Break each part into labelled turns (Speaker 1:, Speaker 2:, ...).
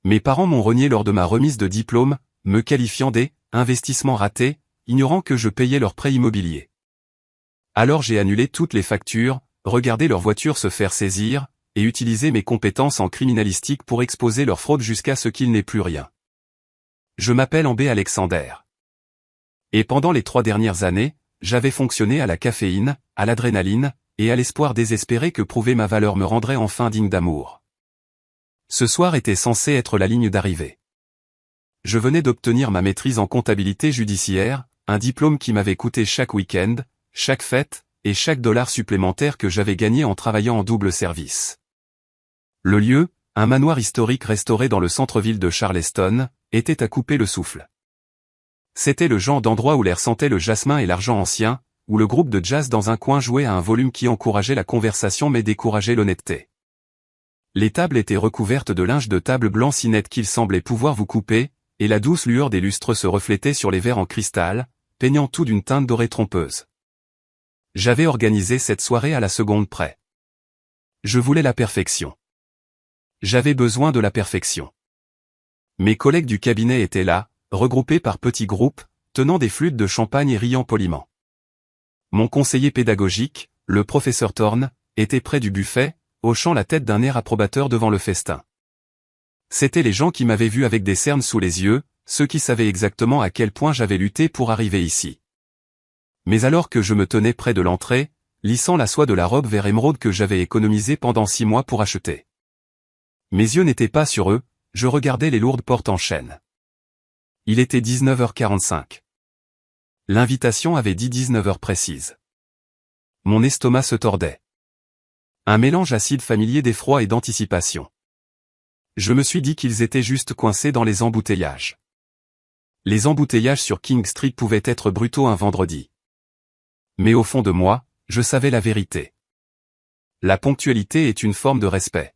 Speaker 1: Mes parents m'ont renié lors de ma remise de diplôme, me qualifiant des « investissements ratés », ignorant que je payais leur prêt immobilier. Alors j'ai annulé toutes les factures, regardé leur voiture se faire saisir, et utilisé mes compétences en criminalistique pour exposer leur fraude jusqu'à ce qu'il n'ait plus rien. Je m'appelle Ambé Alexander. Et pendant les 3 dernières années, j'avais fonctionné à la caféine, à l'adrénaline, et à l'espoir désespéré que prouver ma valeur me rendrait enfin digne d'amour. Ce soir était censé être la ligne d'arrivée. Je venais d'obtenir ma maîtrise en comptabilité judiciaire, un diplôme qui m'avait coûté chaque week-end, chaque fête, et chaque dollar supplémentaire que j'avais gagné en travaillant en double service. Le lieu, un manoir historique restauré dans le centre-ville de Charleston, était à couper le souffle. C'était le genre d'endroit où l'air sentait le jasmin et l'argent ancien, où le groupe de jazz dans un coin jouait à un volume qui encourageait la conversation mais décourageait l'honnêteté. Les tables étaient recouvertes de linge de table blanc si net qu'il semblait pouvoir vous couper, et la douce lueur des lustres se reflétait sur les verres en cristal, peignant tout d'une teinte dorée trompeuse. J'avais organisé cette soirée à la seconde près. Je voulais la perfection. J'avais besoin de la perfection. Mes collègues du cabinet étaient là, regroupés par petits groupes, tenant des flûtes de champagne et riant poliment. Mon conseiller pédagogique, le professeur Thorne, était près du buffet, hochant la tête d'un air approbateur devant le festin. C'étaient les gens qui m'avaient vu avec des cernes sous les yeux, ceux qui savaient exactement à quel point j'avais lutté pour arriver ici. Mais alors que je me tenais près de l'entrée, lissant la soie de la robe vert émeraude que j'avais économisée pendant 6 mois pour acheter. Mes yeux n'étaient pas sur eux, je regardais les lourdes portes en chêne. Il était 19h45. L'invitation avait dit 19h précise. Mon estomac se tordait. Un mélange acide familier d'effroi et d'anticipation. Je me suis dit qu'ils étaient juste coincés dans les embouteillages. Les embouteillages sur King Street pouvaient être brutaux un vendredi. Mais au fond de moi, je savais la vérité. La ponctualité est une forme de respect.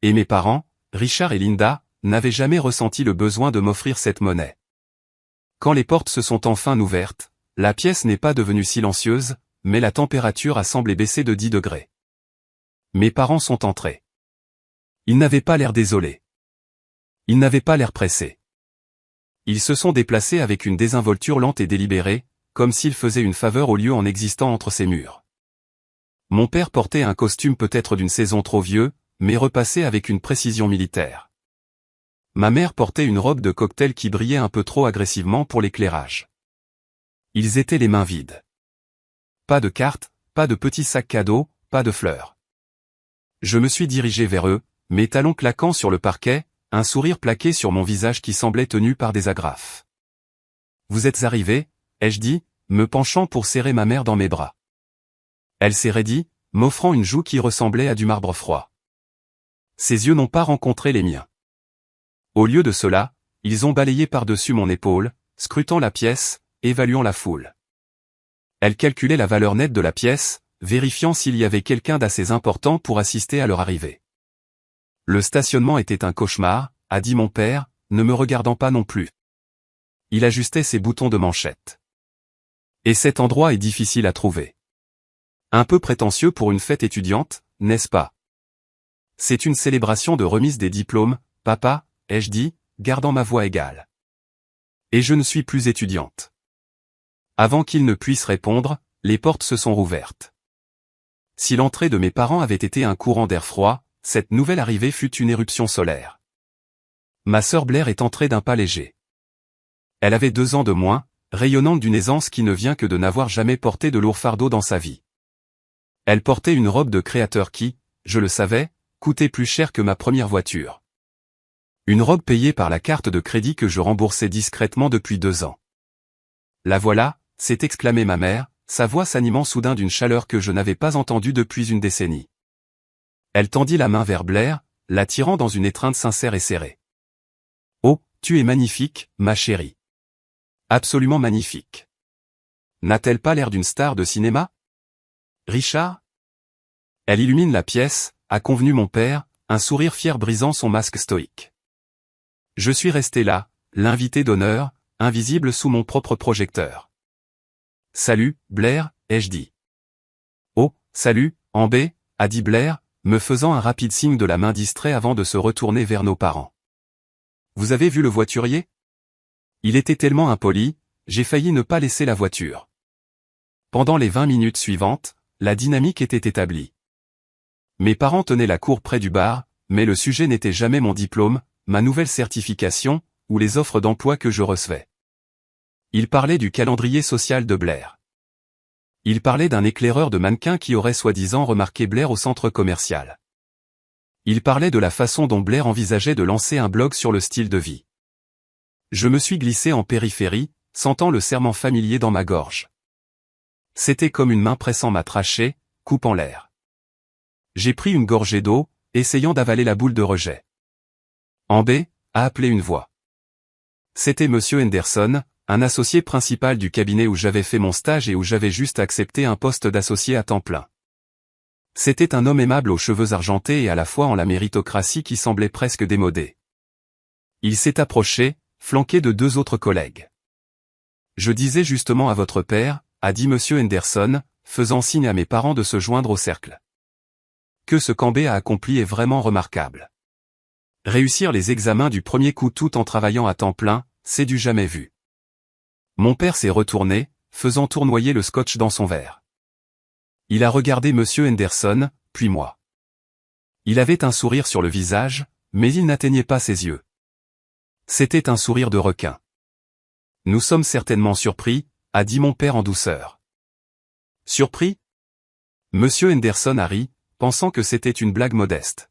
Speaker 1: Et mes parents, Richard et Linda, n'avaient jamais ressenti le besoin de m'offrir cette monnaie. Quand les portes se sont enfin ouvertes, la pièce n'est pas devenue silencieuse, mais la température a semblé baisser de 10 degrés. Mes parents sont entrés. Ils n'avaient pas l'air désolés. Ils n'avaient pas l'air pressés. Ils se sont déplacés avec une désinvolture lente et délibérée, comme s'ils faisaient une faveur au lieu en existant entre ces murs. Mon père portait un costume peut-être d'une saison trop vieux, mais repassé avec une précision militaire. Ma mère portait une robe de cocktail qui brillait un peu trop agressivement pour l'éclairage. Ils étaient les mains vides. Pas de cartes, pas de petits sacs cadeaux, pas de fleurs. Je me suis dirigé vers eux, mes talons claquant sur le parquet, un sourire plaqué sur mon visage qui semblait tenu par des agrafes. « Vous êtes arrivés ?» ai-je dit, me penchant pour serrer ma mère dans mes bras. Elle s'est raidie, m'offrant une joue qui ressemblait à du marbre froid. Ses yeux n'ont pas rencontré les miens. Au lieu de cela, ils ont balayé par-dessus mon épaule, scrutant la pièce, évaluant la foule. Elle calculait la valeur nette de la pièce, vérifiant s'il y avait quelqu'un d'assez important pour assister à leur arrivée. Le stationnement était un cauchemar, a dit mon père, ne me regardant pas non plus. Il ajustait ses boutons de manchette. Et cet endroit est difficile à trouver. Un peu prétentieux pour une fête étudiante, n'est-ce pas? C'est une célébration de remise des diplômes, papa, ai-je dit, gardant ma voix égale. Et je ne suis plus étudiante. Avant qu'il ne puisse répondre, les portes se sont rouvertes. Si l'entrée de mes parents avait été un courant d'air froid, cette nouvelle arrivée fut une éruption solaire. Ma sœur Blair est entrée d'un pas léger. Elle avait 2 ans de moins, rayonnante d'une aisance qui ne vient que de n'avoir jamais porté de lourd fardeau dans sa vie. Elle portait une robe de créateur qui, je le savais, coûtait plus cher que ma première voiture. Une robe payée par la carte de crédit que je remboursais discrètement depuis 2 ans. La voilà, s'est exclamée ma mère, sa voix s'animant soudain d'une chaleur que je n'avais pas entendue depuis une décennie. Elle tendit la main vers Blair, l'attirant dans une étreinte sincère et serrée. « Oh, tu es magnifique, ma chérie. Absolument magnifique. N'a-t-elle pas l'air d'une star de cinéma? Richard ?» Elle illumine la pièce, a convenu mon père, un sourire fier brisant son masque stoïque. Je suis resté là, l'invité d'honneur, invisible sous mon propre projecteur. « Salut, Blair », ai-je dit. « Oh, salut, Ambé », a dit Blair, me faisant un rapide signe de la main distrait avant de se retourner vers nos parents. Vous avez vu le voiturier? Il était tellement impoli, j'ai failli ne pas laisser la voiture. Pendant les 20 minutes suivantes, la dynamique était établie. Mes parents tenaient la cour près du bar, mais le sujet n'était jamais mon diplôme, ma nouvelle certification, ou les offres d'emploi que je recevais. Ils parlaient du calendrier social de Blair. Ils parlaient d'un éclaireur de mannequins qui aurait soi-disant remarqué Blair au centre commercial. Ils parlaient de la façon dont Blair envisageait de lancer un blog sur le style de vie. Je me suis glissé en périphérie, sentant le serrement familier dans ma gorge. C'était comme une main pressant ma trachée, coupant l'air. J'ai pris une gorgée d'eau, essayant d'avaler la boule de rejet. En B, a appelé une voix. C'était Monsieur Henderson, un associé principal du cabinet où j'avais fait mon stage et où j'avais juste accepté un poste d'associé à temps plein. C'était un homme aimable aux cheveux argentés et à la fois en la méritocratie qui semblait presque démodée. Il s'est approché, flanqué de 2 autres collègues. Je disais justement à votre père, a dit Monsieur Henderson, faisant signe à mes parents de se joindre au cercle. Que ce qu'Ambé a accompli est vraiment remarquable. Réussir les examens du premier coup tout en travaillant à temps plein, c'est du jamais vu. Mon père s'est retourné, faisant tournoyer le scotch dans son verre. Il a regardé Monsieur Henderson, puis moi. Il avait un sourire sur le visage, mais il n'atteignait pas ses yeux. C'était un sourire de requin. Nous sommes certainement surpris, a dit mon père en douceur. Surpris? Monsieur Henderson a ri, pensant que c'était une blague modeste.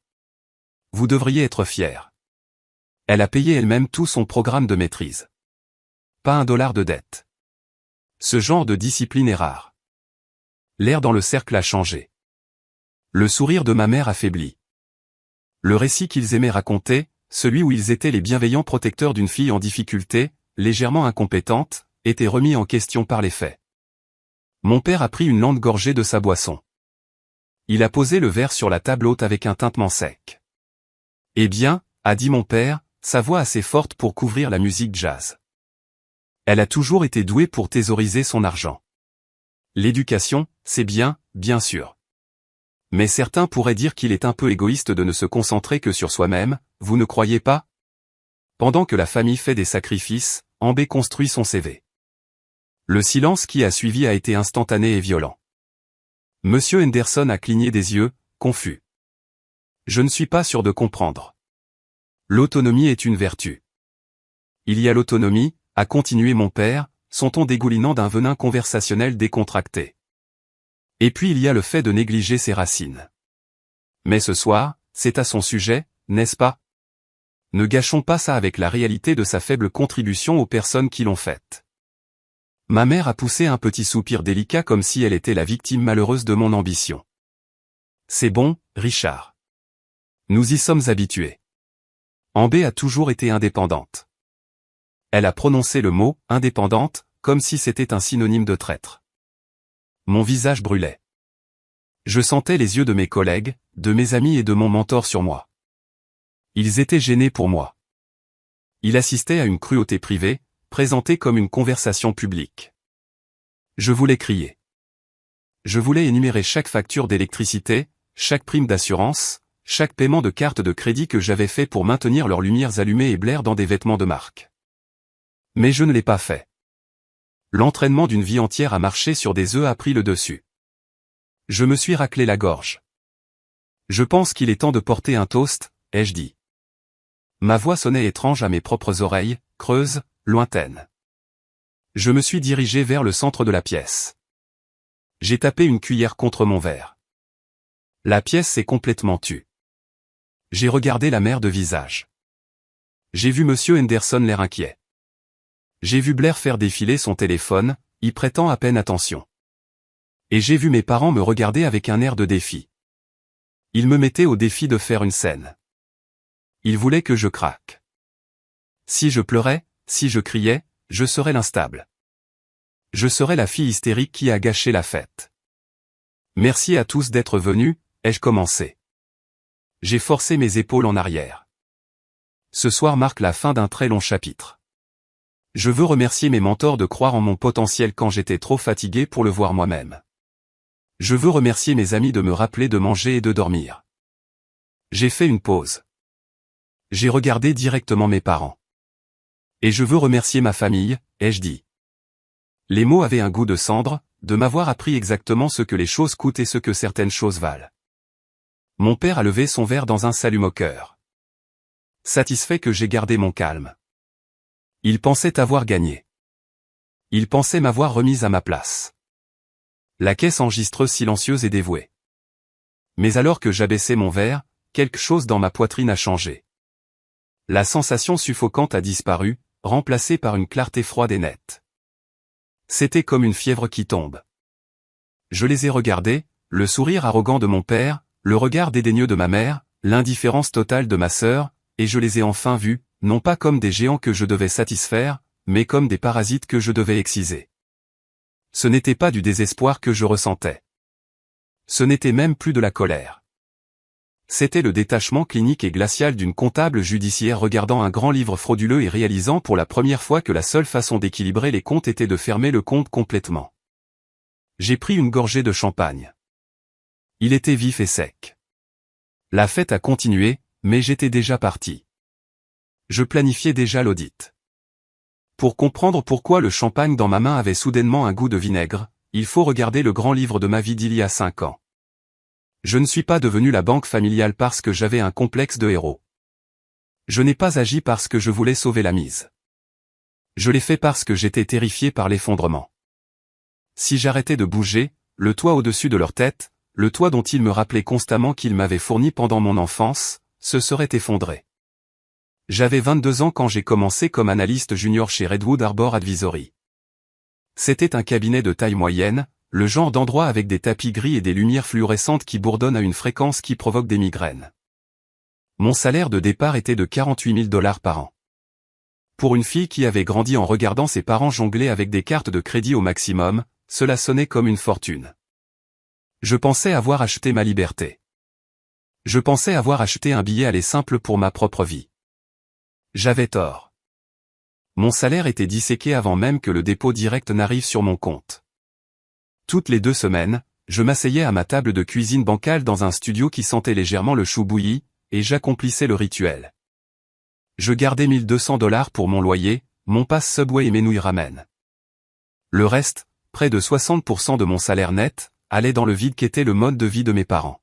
Speaker 1: Vous devriez être fier. Elle a payé elle-même tout son programme de maîtrise. Pas $1 de dette. Ce genre de discipline est rare. L'air dans le cercle a changé. Le sourire de ma mère affaibli. Le récit qu'ils aimaient raconter, celui où ils étaient les bienveillants protecteurs d'une fille en difficulté, légèrement incompétente, était remis en question par les faits. Mon père a pris une lente gorgée de sa boisson. Il a posé le verre sur la table haute avec un tintement sec. Eh bien, a dit mon père, sa voix assez forte pour couvrir la musique jazz. Elle a toujours été douée pour thésauriser son argent. L'éducation, c'est bien, bien sûr. Mais certains pourraient dire qu'il est un peu égoïste de ne se concentrer que sur soi-même, vous ne croyez pas? Pendant que la famille fait des sacrifices, Ambé construit son CV. Le silence qui a suivi a été instantané et violent. Monsieur Henderson a cligné des yeux, confus. Je ne suis pas sûr de comprendre. L'autonomie est une vertu. Il y a l'autonomie, a continué mon père, son ton dégoulinant d'un venin conversationnel décontracté. Et puis il y a le fait de négliger ses racines. Mais ce soir, c'est à son sujet, n'est-ce pas? Ne gâchons pas ça avec la réalité de sa faible contribution aux personnes qui l'ont faite. Ma mère a poussé un petit soupir délicat comme si elle était la victime malheureuse de mon ambition. C'est bon, Richard. Nous y sommes habitués. Ambé a toujours été indépendante. Elle a prononcé le mot « indépendante » comme si c'était un synonyme de traître. Mon visage brûlait. Je sentais les yeux de mes collègues, de mes amis et de mon mentor sur moi. Ils étaient gênés pour moi. Il assistait à une cruauté privée, présentée comme une conversation publique. Je voulais crier. Je voulais énumérer chaque facture d'électricité, chaque prime d'assurance, chaque paiement de carte de crédit que j'avais fait pour maintenir leurs lumières allumées et Blair dans des vêtements de marque. Mais je ne l'ai pas fait. L'entraînement d'une vie entière à marcher sur des œufs a pris le dessus. Je me suis raclé la gorge. Je pense qu'il est temps de porter un toast, ai-je dit. Ma voix sonnait étrange à mes propres oreilles, creuse, lointaine. Je me suis dirigé vers le centre de la pièce. J'ai tapé une cuillère contre mon verre. La pièce s'est complètement tue. J'ai regardé la mère de visage. J'ai vu Monsieur Henderson l'air inquiet. J'ai vu Blair faire défiler son téléphone, y prêtant à peine attention. Et j'ai vu mes parents me regarder avec un air de défi. Ils me mettaient au défi de faire une scène. Ils voulaient que je craque. Si je pleurais, si je criais, je serais l'instable. Je serais la fille hystérique qui a gâché la fête. Merci à tous d'être venus, ai-je commencé. J'ai forcé mes épaules en arrière. Ce soir marque la fin d'un très long chapitre. Je veux remercier mes mentors de croire en mon potentiel quand j'étais trop fatigué pour le voir moi-même. Je veux remercier mes amis de me rappeler de manger et de dormir. J'ai fait une pause. J'ai regardé directement mes parents. Et je veux remercier ma famille, ai-je dit. Les mots avaient un goût de cendre, de m'avoir appris exactement ce que les choses coûtent et ce que certaines choses valent. Mon père a levé son verre dans un salut moqueur. Satisfait que j'ai gardé mon calme. Il pensait avoir gagné. Il pensait m'avoir remise à ma place. La caisse enregistreuse silencieuse et dévouée. Mais alors que j'abaissais mon verre, quelque chose dans ma poitrine a changé. La sensation suffocante a disparu, remplacée par une clarté froide et nette. C'était comme une fièvre qui tombe. Je les ai regardés, le sourire arrogant de mon père, le regard dédaigneux de ma mère, l'indifférence totale de ma sœur, et je les ai enfin vus, non pas comme des géants que je devais satisfaire, mais comme des parasites que je devais exciser. Ce n'était pas du désespoir que je ressentais. Ce n'était même plus de la colère. C'était le détachement clinique et glacial d'une comptable judiciaire regardant un grand livre frauduleux et réalisant pour la première fois que la seule façon d'équilibrer les comptes était de fermer le compte complètement. J'ai pris une gorgée de champagne. Il était vif et sec. La fête a continué, mais j'étais déjà parti. Je planifiais déjà l'audit. Pour comprendre pourquoi le champagne dans ma main avait soudainement un goût de vinaigre, il faut regarder le grand livre de ma vie d'il y a 5 ans. Je ne suis pas devenu la banque familiale parce que j'avais un complexe de héros. Je n'ai pas agi parce que je voulais sauver la mise. Je l'ai fait parce que j'étais terrifié par l'effondrement. Si j'arrêtais de bouger, le toit au-dessus de leur tête, le toit dont ils me rappelaient constamment qu'ils m'avaient fourni pendant mon enfance, se serait effondré. J'avais 22 ans quand j'ai commencé comme analyste junior chez Redwood Arbor Advisory. C'était un cabinet de taille moyenne, le genre d'endroit avec des tapis gris et des lumières fluorescentes qui bourdonnent à une fréquence qui provoque des migraines. Mon salaire de départ était de 48 000 $ par an. Pour une fille qui avait grandi en regardant ses parents jongler avec des cartes de crédit au maximum, cela sonnait comme une fortune. Je pensais avoir acheté ma liberté. Je pensais avoir acheté un billet aller simple pour ma propre vie. J'avais tort. Mon salaire était disséqué avant même que le dépôt direct n'arrive sur mon compte. Toutes les 2 semaines, je m'asseyais à ma table de cuisine bancale dans un studio qui sentait légèrement le chou bouilli, et j'accomplissais le rituel. Je gardais 1 200 $ pour mon loyer, mon pass Subway et mes nouilles ramen. Le reste, près de 60% de mon salaire net, allait dans le vide qu'était le mode de vie de mes parents.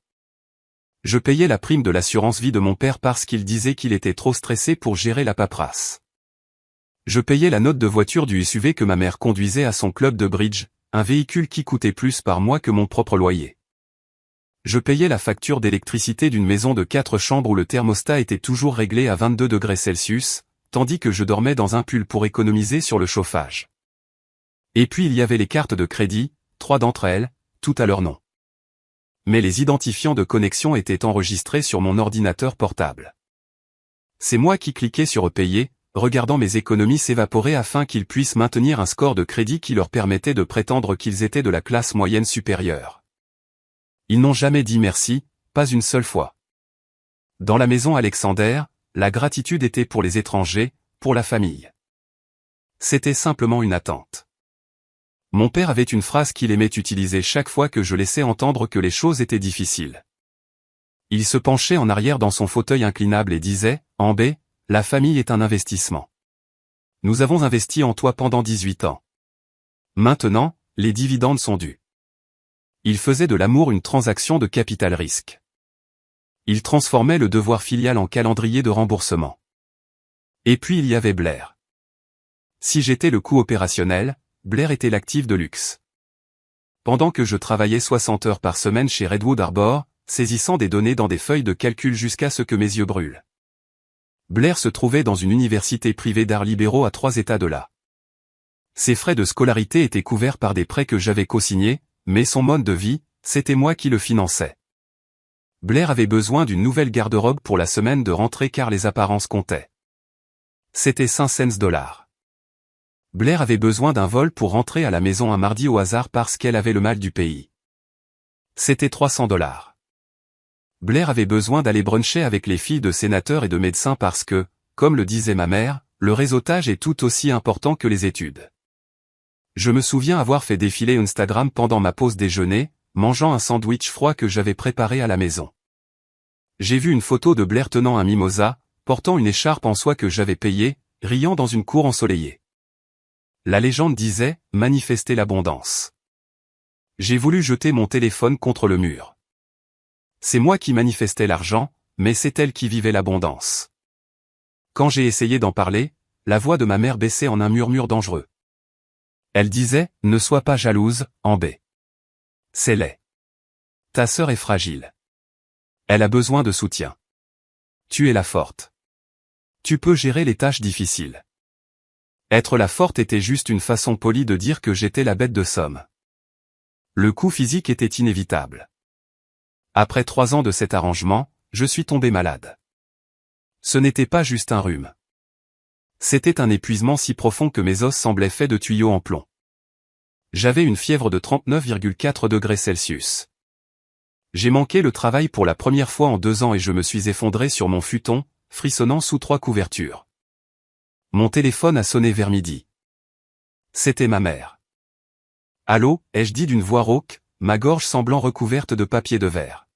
Speaker 1: Je payais la prime de l'assurance vie de mon père parce qu'il disait qu'il était trop stressé pour gérer la paperasse. Je payais la note de voiture du SUV que ma mère conduisait à son club de bridge, un véhicule qui coûtait plus par mois que mon propre loyer. Je payais la facture d'électricité d'une maison de 4 chambres où le thermostat était toujours réglé à 22 degrés Celsius, tandis que je dormais dans un pull pour économiser sur le chauffage. Et puis il y avait les cartes de crédit, 3 d'entre elles, toutes à leur nom. Mais les identifiants de connexion étaient enregistrés sur mon ordinateur portable. C'est moi qui cliquais sur payer, regardant mes économies s'évaporer afin qu'ils puissent maintenir un score de crédit qui leur permettait de prétendre qu'ils étaient de la classe moyenne supérieure. Ils n'ont jamais dit merci, pas une seule fois. Dans la maison Alexander, la gratitude était pour les étrangers, pour la famille. C'était simplement une attente. Mon père avait une phrase qu'il aimait utiliser chaque fois que je laissais entendre que les choses étaient difficiles. Il se penchait en arrière dans son fauteuil inclinable et disait, « En B, la famille est un investissement. Nous avons investi en toi pendant 18 ans. Maintenant, les dividendes sont dus. » Il faisait de l'amour une transaction de capital risque. Il transformait le devoir filial en calendrier de remboursement. Et puis il y avait Blair. Si j'étais le coût opérationnel, Blair était l'actif de luxe. Pendant que je travaillais 60 heures par semaine chez Redwood Arbor, saisissant des données dans des feuilles de calcul jusqu'à ce que mes yeux brûlent. Blair se trouvait dans une université privée d'arts libéraux à 3 États de là. Ses frais de scolarité étaient couverts par des prêts que j'avais co-signés, mais son mode de vie, c'était moi qui le finançais. Blair avait besoin d'une nouvelle garde-robe pour la semaine de rentrée car les apparences comptaient. C'était 5 $. Blair avait besoin d'un vol pour rentrer à la maison un mardi au hasard parce qu'elle avait le mal du pays. C'était 300 $. Blair avait besoin d'aller bruncher avec les filles de sénateurs et de médecins parce que, comme le disait ma mère, le réseautage est tout aussi important que les études. Je me souviens avoir fait défiler Instagram pendant ma pause déjeuner, mangeant un sandwich froid que j'avais préparé à la maison. J'ai vu une photo de Blair tenant un mimosa, portant une écharpe en soie que j'avais payée, riant dans une cour ensoleillée. La légende disait « Manifester l'abondance ». J'ai voulu jeter mon téléphone contre le mur. C'est moi qui manifestais l'argent, mais c'est elle qui vivait l'abondance. Quand j'ai essayé d'en parler, la voix de ma mère baissait en un murmure dangereux. Elle disait « Ne sois pas jalouse, Ambé. C'est laid. Ta sœur est fragile. Elle a besoin de soutien. Tu es la forte. Tu peux gérer les tâches difficiles. » Être la forte était juste une façon polie de dire que j'étais la bête de somme. Le coup physique était inévitable. Après 3 ans de cet arrangement, je suis tombé malade. Ce n'était pas juste un rhume. C'était un épuisement si profond que mes os semblaient faits de tuyaux en plomb. J'avais une fièvre de 39,4 degrés Celsius. J'ai manqué le travail pour la première fois en 2 ans et je me suis effondré sur mon futon, frissonnant sous 3 couvertures. Mon téléphone a sonné vers midi. C'était ma mère. « Allô » ai-je dit d'une voix rauque, ma gorge semblant recouverte de papier de verre.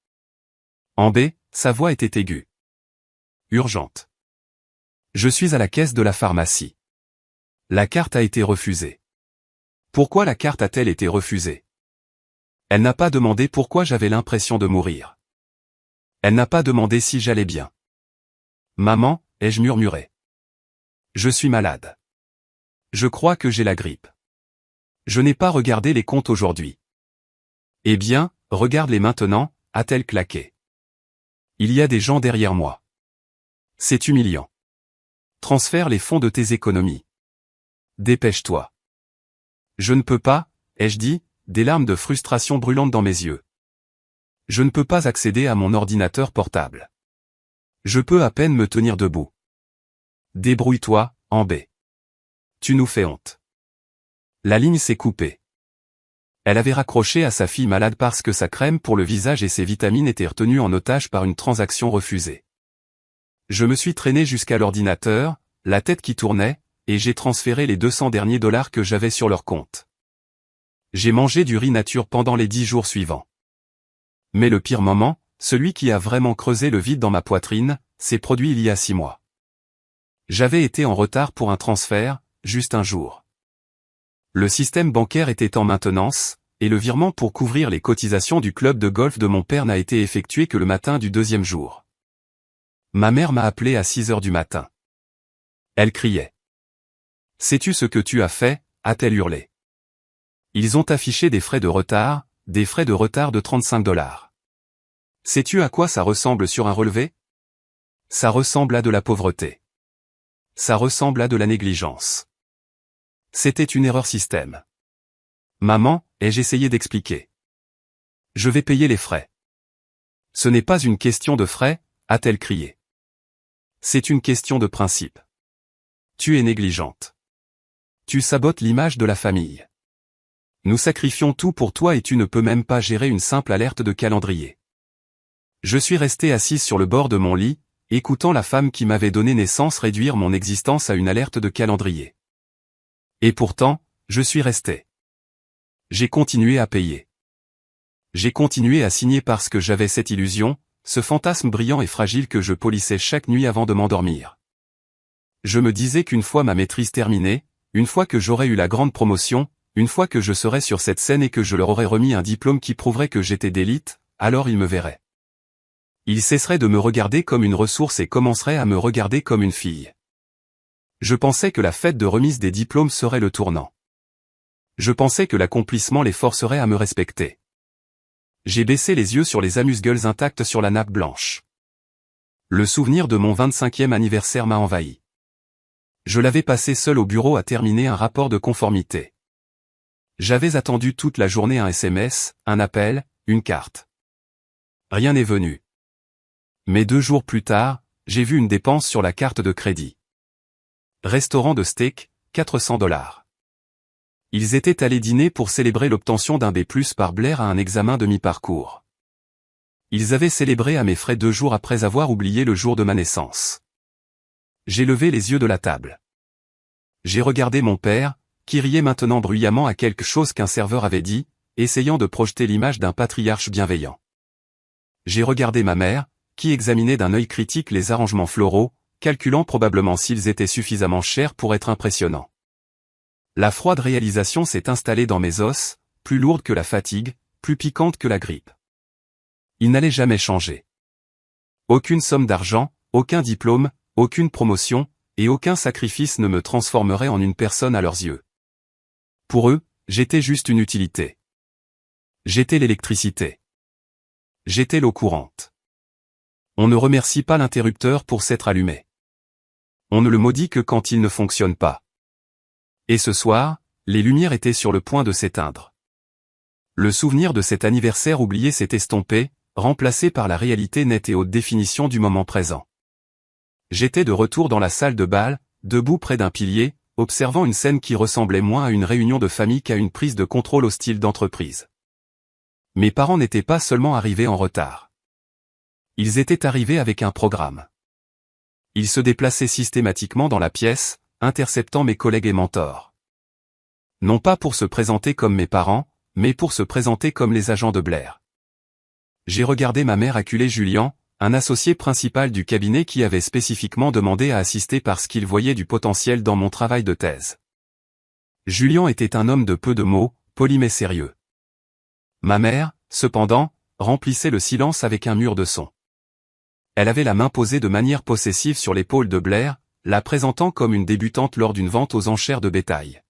Speaker 1: Ambé, sa voix était aiguë. Urgente. Je suis à la caisse de la pharmacie. La carte a été refusée. Pourquoi la carte a-t-elle été refusée? Elle n'a pas demandé pourquoi j'avais l'impression de mourir. Elle n'a pas demandé si j'allais bien. Maman, ai-je murmuré. Je suis malade. Je crois que j'ai la grippe. Je n'ai pas regardé les comptes aujourd'hui. Eh bien, regarde-les maintenant, a-t-elle claqué. Il y a des gens derrière moi. C'est humiliant. Transfère les fonds de tes économies. Dépêche-toi. Je ne peux pas, ai-je dit, des larmes de frustration brûlantes dans mes yeux. Je ne peux pas accéder à mon ordinateur portable. Je peux à peine me tenir debout. Débrouille-toi, Ambé. Tu nous fais honte. La ligne s'est coupée. Elle avait raccroché à sa fille malade parce que sa crème pour le visage et ses vitamines étaient retenues en otage par une transaction refusée. Je me suis traîné jusqu'à l'ordinateur, la tête qui tournait, et j'ai transféré les 200 derniers dollars que j'avais sur leur compte. J'ai mangé du riz nature pendant les 10 jours suivants. Mais le pire moment, celui qui a vraiment creusé le vide dans ma poitrine, s'est produit il y a 6 mois. J'avais été en retard pour un transfert, juste un jour. Le système bancaire était en maintenance, et le virement pour couvrir les cotisations du club de golf de mon père n'a été effectué que le matin du 2e jour. Ma mère m'a appelé à 6 heures du matin. Elle criait. « Sais-tu ce que tu as fait » a-t-elle hurlé. Ils ont affiché des frais de retard de 35 dollars. Sais-tu à quoi ça ressemble sur un relevé? Ça ressemble à de la pauvreté. Ça ressemble à de la négligence. C'était une erreur système. Maman, ai-je essayé d'expliquer. Je vais payer les frais. Ce n'est pas une question de frais, a-t-elle crié. C'est une question de principe. Tu es négligente. Tu sabotes l'image de la famille. Nous sacrifions tout pour toi et tu ne peux même pas gérer une simple alerte de calendrier. Je suis resté assise sur le bord de mon lit, écoutant la femme qui m'avait donné naissance réduire mon existence à une alerte de calendrier. Et pourtant, je suis resté. J'ai continué à payer. J'ai continué à signer parce que j'avais cette illusion, ce fantasme brillant et fragile que je polissais chaque nuit avant de m'endormir. Je me disais qu'une fois ma maîtrise terminée, une fois que j'aurais eu la grande promotion, une fois que je serais sur cette scène et que je leur aurais remis un diplôme qui prouverait que j'étais d'élite, alors ils me verraient. Ils cesseraient de me regarder comme une ressource et commenceraient à me regarder comme une fille. Je pensais que la fête de remise des diplômes serait le tournant. Je pensais que l'accomplissement les forcerait à me respecter. J'ai baissé les yeux sur les amuse-gueules intactes sur la nappe blanche. Le souvenir de mon 25e anniversaire m'a envahi. Je l'avais passé seul au bureau à terminer un rapport de conformité. J'avais attendu toute la journée un SMS, un appel, une carte. Rien n'est venu. Mais 2 jours plus tard, j'ai vu une dépense sur la carte de crédit. Restaurant de steak, 400 dollars. Ils étaient allés dîner pour célébrer l'obtention d'un B+ par Blair à un examen de mi-parcours. Ils avaient célébré à mes frais 2 jours après avoir oublié le jour de ma naissance. J'ai levé les yeux de la table. J'ai regardé mon père, qui riait maintenant bruyamment à quelque chose qu'un serveur avait dit, essayant de projeter l'image d'un patriarche bienveillant. J'ai regardé ma mère, qui examinait d'un œil critique les arrangements floraux, calculant probablement s'ils étaient suffisamment chers pour être impressionnants. La froide réalisation s'est installée dans mes os, plus lourde que la fatigue, plus piquante que la grippe. Il n'allait jamais changer. Aucune somme d'argent, aucun diplôme, aucune promotion, et aucun sacrifice ne me transformerait en une personne à leurs yeux. Pour eux, j'étais juste une utilité. J'étais l'électricité. J'étais l'eau courante. On ne remercie pas l'interrupteur pour s'être allumé. On ne le maudit que quand il ne fonctionne pas. Et ce soir, les lumières étaient sur le point de s'éteindre. Le souvenir de cet anniversaire oublié s'est estompé, remplacé par la réalité nette et haute définition du moment présent. J'étais de retour dans la salle de bal, debout près d'un pilier, observant une scène qui ressemblait moins à une réunion de famille qu'à une prise de contrôle hostile d'entreprise. Mes parents n'étaient pas seulement arrivés en retard. Ils étaient arrivés avec un programme. Ils se déplaçaient systématiquement dans la pièce, interceptant mes collègues et mentors. Non pas pour se présenter comme mes parents, mais pour se présenter comme les agents de Blair. J'ai regardé ma mère acculer Julian, un associé principal du cabinet qui avait spécifiquement demandé à assister parce qu'il voyait du potentiel dans mon travail de thèse. Julian était un homme de peu de mots, poli mais sérieux. Ma mère, cependant, remplissait le silence avec un mur de son. Elle avait la main posée de manière possessive sur l'épaule de Blair, la présentant comme une débutante lors d'une vente aux enchères de bétail.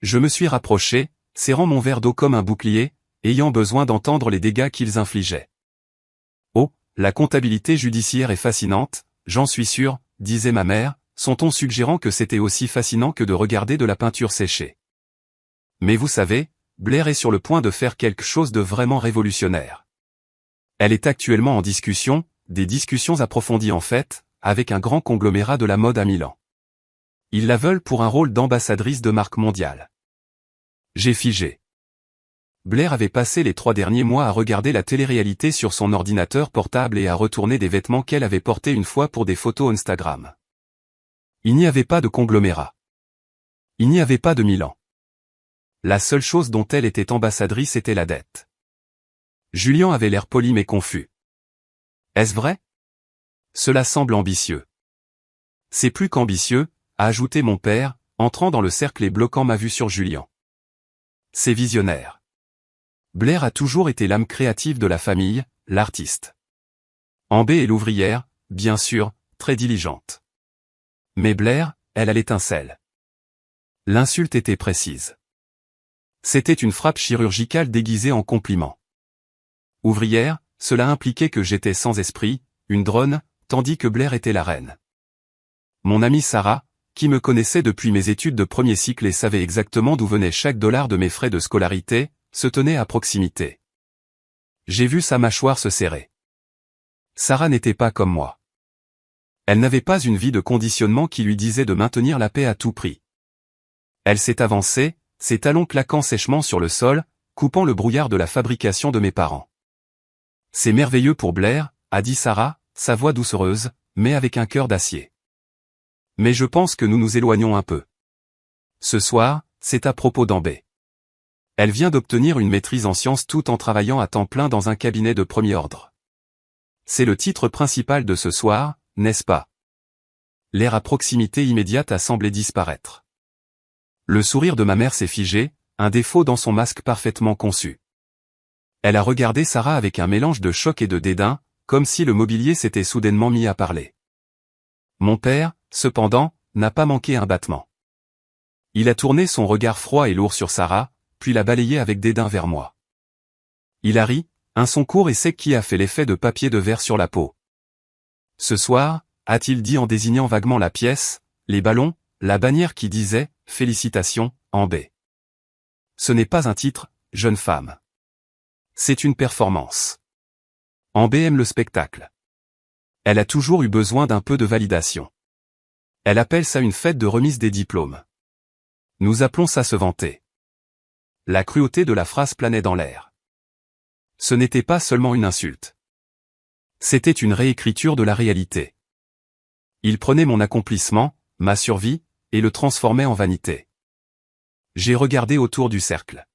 Speaker 1: Je me suis rapproché, serrant mon verre d'eau comme un bouclier, ayant besoin d'entendre les dégâts qu'ils infligeaient. Oh, la comptabilité judiciaire est fascinante, j'en suis sûr, disait ma mère, son ton suggérant que c'était aussi fascinant que de regarder de la peinture séchée. Mais vous savez, Blair est sur le point de faire quelque chose de vraiment révolutionnaire. Elle est actuellement en discussion, des discussions approfondies en fait, avec un grand conglomérat de la mode à Milan. Ils la veulent pour un rôle d'ambassadrice de marque mondiale. J'ai figé. Blair avait passé les 3 derniers mois à regarder la télé-réalité sur son ordinateur portable et à retourner des vêtements qu'elle avait portés une fois pour des photos Instagram. Il n'y avait pas de conglomérat. Il n'y avait pas de Milan. La seule chose dont elle était ambassadrice était la dette. Julian avait l'air poli mais confus. Est-ce vrai? Cela semble ambitieux. C'est plus qu'ambitieux, a ajouté mon père, entrant dans le cercle et bloquant ma vue sur Julian. C'est visionnaire. Blair a toujours été l'âme créative de la famille, l'artiste. Amber est l'ouvrière, bien sûr, très diligente. Mais Blair, elle a l'étincelle. L'insulte était précise. C'était une frappe chirurgicale déguisée en compliment. Ouvrière, cela impliquait que j'étais sans esprit, une drone, tandis que Blair était la reine. Mon amie Sarah, qui me connaissait depuis mes études de premier cycle et savait exactement d'où venait chaque dollar de mes frais de scolarité, se tenait à proximité. J'ai vu sa mâchoire se serrer. Sarah n'était pas comme moi. Elle n'avait pas une vie de conditionnement qui lui disait de maintenir la paix à tout prix. Elle s'est avancée, ses talons claquant sèchement sur le sol, coupant le brouillard de la fabrication de mes parents. C'est merveilleux pour Blair, a dit Sarah, sa voix doucereuse, mais avec un cœur d'acier. Mais je pense que nous nous éloignons un peu. Ce soir, c'est à propos d'Amber. Elle vient d'obtenir une maîtrise en sciences tout en travaillant à temps plein dans un cabinet de premier ordre. C'est le titre principal de ce soir, n'est-ce pas? L'air à proximité immédiate a semblé disparaître. Le sourire de ma mère s'est figé, un défaut dans son masque parfaitement conçu. Elle a regardé Sarah avec un mélange de choc et de dédain, comme si le mobilier s'était soudainement mis à parler. Mon père, cependant, n'a pas manqué un battement. Il a tourné son regard froid et lourd sur Sarah, puis l'a balayé avec dédain vers moi. Il a ri, un son court et sec qui a fait l'effet de papier de verre sur la peau. Ce soir, a-t-il dit en désignant vaguement la pièce, les ballons, la bannière qui disait « Félicitations, Amber ». Ce n'est pas un titre, jeune femme. C'est une performance. Amber aime le spectacle. Elle a toujours eu besoin d'un peu de validation. Elle appelle ça une fête de remise des diplômes. Nous appelons ça se vanter. La cruauté de la phrase planait dans l'air. Ce n'était pas seulement une insulte. C'était une réécriture de la réalité. Il prenait mon accomplissement, ma survie, et le transformait en vanité. J'ai regardé autour du cercle.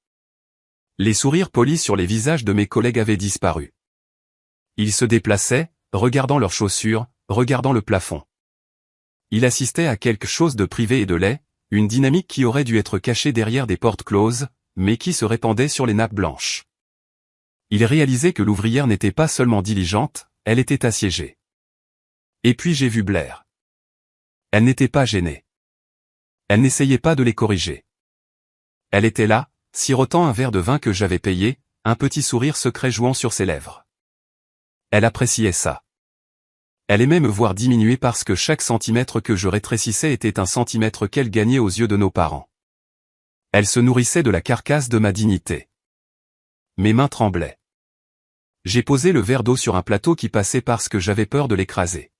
Speaker 1: Les sourires polis sur les visages de mes collègues avaient disparu. Ils se déplaçaient, regardant leurs chaussures, regardant le plafond. Il assistait à quelque chose de privé et de laid, une dynamique qui aurait dû être cachée derrière des portes closes, mais qui se répandait sur les nappes blanches. Il réalisait que l'ouvrière n'était pas seulement diligente, elle était assiégée. Et puis j'ai vu Blair. Elle n'était pas gênée. Elle n'essayait pas de les corriger. Elle était là, sirotant un verre de vin que j'avais payé, un petit sourire secret jouant sur ses lèvres. Elle appréciait ça. Elle aimait me voir diminuer parce que chaque centimètre que je rétrécissais était un centimètre qu'elle gagnait aux yeux de nos parents. Elle se nourrissait de la carcasse de ma dignité. Mes mains tremblaient. J'ai posé le verre d'eau sur un plateau qui passait parce que j'avais peur de l'écraser.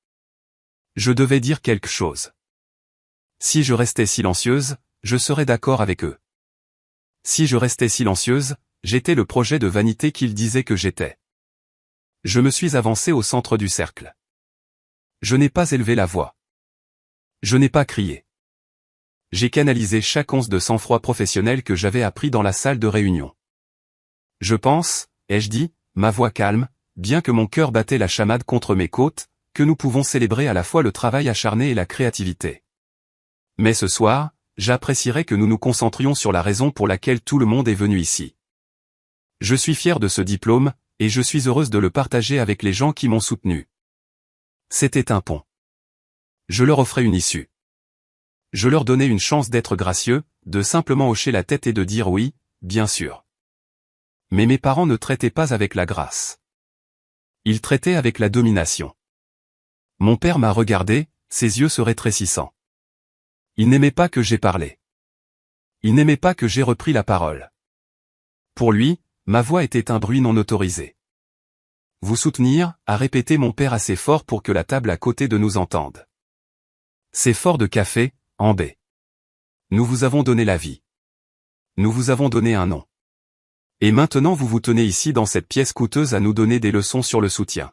Speaker 1: Je devais dire quelque chose. Si je restais silencieuse, je serais d'accord avec eux. Si je restais silencieuse, j'étais le projet de vanité qu'ils disaient que j'étais. Je me suis avancé au centre du cercle. Je n'ai pas élevé la voix. Je n'ai pas crié. J'ai canalisé chaque once de sang-froid professionnel que j'avais appris dans la salle de réunion. Je pense, ai-je dit, ma voix calme, bien que mon cœur battait la chamade contre mes côtes, que nous pouvons célébrer à la fois le travail acharné et la créativité. Mais ce soir, j'apprécierais que nous nous concentrions sur la raison pour laquelle tout le monde est venu ici. Je suis fier de ce diplôme, et je suis heureuse de le partager avec les gens qui m'ont soutenu. C'était un pont. Je leur offrais une issue. Je leur donnais une chance d'être gracieux, de simplement hocher la tête et de dire oui, bien sûr. Mais mes parents ne traitaient pas avec la grâce. Ils traitaient avec la domination. Mon père m'a regardé, ses yeux se rétrécissant. Il n'aimait pas que j'aie parlé. Il n'aimait pas que j'aie repris la parole. Pour lui, ma voix était un bruit non autorisé. Vous soutenir, a répété mon père assez fort pour que la table à côté de nous entende. C'est fort de café, en baie. Nous vous avons donné la vie. Nous vous avons donné un nom. Et maintenant vous vous tenez ici dans cette pièce coûteuse à nous donner des leçons sur le soutien.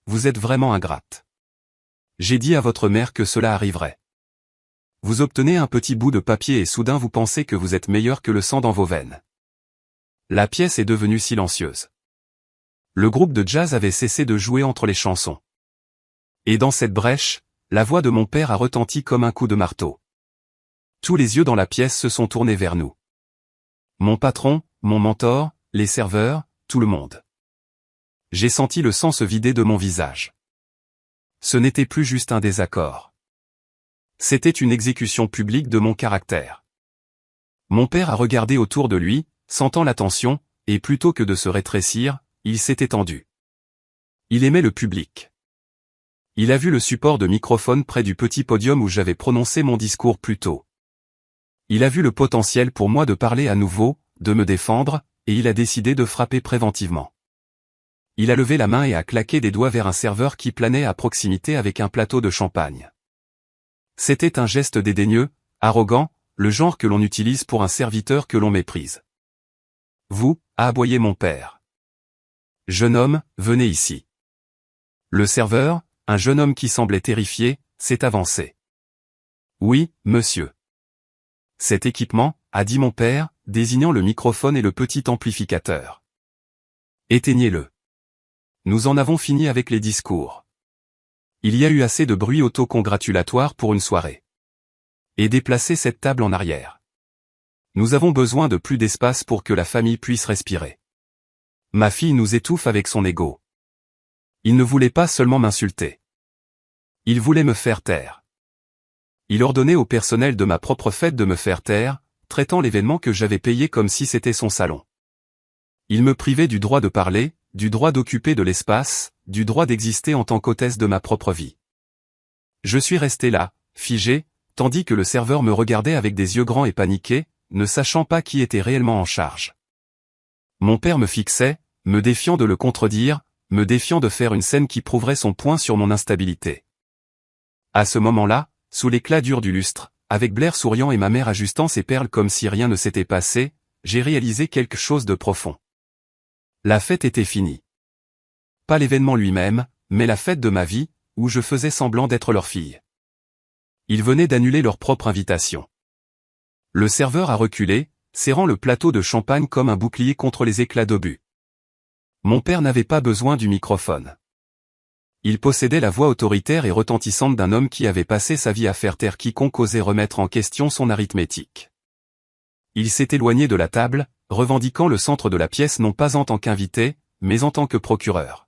Speaker 1: Vous êtes vraiment ingrate. J'ai dit à votre mère que cela arriverait. Vous obtenez un petit bout de papier et soudain vous pensez que vous êtes meilleur que le sang dans vos veines. La pièce est devenue silencieuse. Le groupe de jazz avait cessé de jouer entre les chansons. Et dans cette brèche, la voix de mon père a retenti comme un coup de marteau. Tous les yeux dans la pièce se sont tournés vers nous. Mon patron, mon mentor, les serveurs, tout le monde. J'ai senti le sang se vider de mon visage. Ce n'était plus juste un désaccord. C'était une exécution publique de mon caractère. Mon père a regardé autour de lui, sentant la tension, et plutôt que de se rétrécir, il s'est étendu. Il aimait le public. Il a vu le support de microphone près du petit podium où j'avais prononcé mon discours plus tôt. Il a vu le potentiel pour moi de parler à nouveau, de me défendre, et il a décidé de frapper préventivement. Il a levé la main et a claqué des doigts vers un serveur qui planait à proximité avec un plateau de champagne. C'était un geste dédaigneux, arrogant, le genre que l'on utilise pour un serviteur que l'on méprise. Vous, a aboyé mon père. Jeune homme, venez ici. Le serveur, un jeune homme qui semblait terrifié, s'est avancé. Oui, monsieur. Cet équipement, a dit mon père, désignant le microphone et le petit amplificateur. Éteignez-le. Nous en avons fini avec les discours. Il y a eu assez de bruit auto-congratulatoire pour une soirée. Et déplacez cette table en arrière. Nous avons besoin de plus d'espace pour que la famille puisse respirer. Ma fille nous étouffe avec son ego. Il ne voulait pas seulement m'insulter. Il voulait me faire taire. Il ordonnait au personnel de ma propre fête de me faire taire, traitant l'événement que j'avais payé comme si c'était son salon. Il me privait du droit de parler, du droit d'occuper de l'espace, du droit d'exister en tant qu'hôtesse de ma propre vie. Je suis resté là, figé, tandis que le serveur me regardait avec des yeux grands et paniqués, ne sachant pas qui était réellement en charge. Mon père me fixait, me défiant de le contredire, me défiant de faire une scène qui prouverait son point sur mon instabilité. À ce moment-là, sous l'éclat dur du lustre, avec Blair souriant et ma mère ajustant ses perles comme si rien ne s'était passé, j'ai réalisé quelque chose de profond. La fête était finie. Pas l'événement lui-même, mais la fête de ma vie, où je faisais semblant d'être leur fille. Ils venaient d'annuler leur propre invitation. Le serveur a reculé, serrant le plateau de champagne comme un bouclier contre les éclats d'obus. Mon père n'avait pas besoin du microphone. Il possédait la voix autoritaire et retentissante d'un homme qui avait passé sa vie à faire taire quiconque osait remettre en question son arithmétique. Il s'est éloigné de la table, revendiquant le centre de la pièce non pas en tant qu'invité, mais en tant que procureur.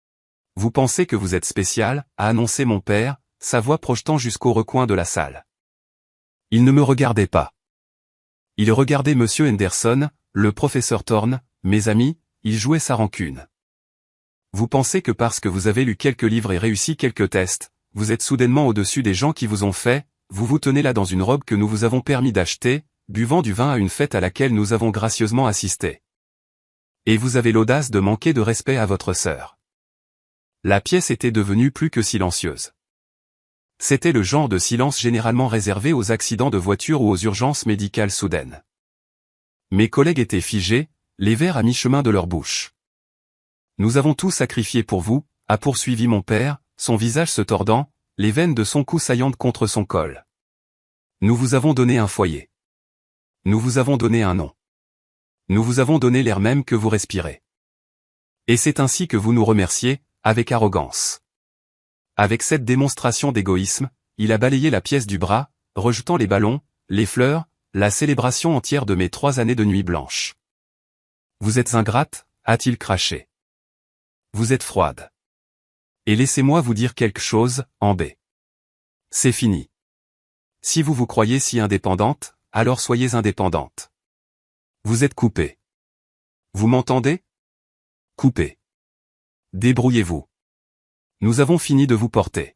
Speaker 1: « Vous pensez que vous êtes spécial » a annoncé mon père, sa voix projetant jusqu'au recoin de la salle. Il ne me regardait pas. Il regardait Monsieur Henderson, le professeur Thorne, mes amis, il jouait sa rancune. Vous pensez que parce que vous avez lu quelques livres et réussi quelques tests, vous êtes soudainement au-dessus des gens qui vous ont fait, vous vous tenez là dans une robe que nous vous avons permis d'acheter, buvant du vin à une fête à laquelle nous avons gracieusement assisté. Et vous avez l'audace de manquer de respect à votre sœur. La pièce était devenue plus que silencieuse. C'était le genre de silence généralement réservé aux accidents de voiture ou aux urgences médicales soudaines. Mes collègues étaient figés, les verres à mi-chemin de leur bouche. Nous avons tout sacrifié pour vous, a poursuivi mon père, son visage se tordant, les veines de son cou saillantes contre son col. Nous vous avons donné un foyer. Nous vous avons donné un nom. Nous vous avons donné l'air même que vous respirez. Et c'est ainsi que vous nous remerciez, avec arrogance. Avec cette démonstration d'égoïsme, il a balayé la pièce du bras, rejetant les ballons, les fleurs, la célébration entière de mes 3 années de nuit blanche. Vous êtes ingrate, a-t-il craché. Vous êtes froide. Et laissez-moi vous dire quelque chose, Amber. C'est fini. Si vous vous croyez si indépendante, alors soyez indépendante. Vous êtes coupée. Vous m'entendez? Coupée. Débrouillez-vous. Nous avons fini de vous porter.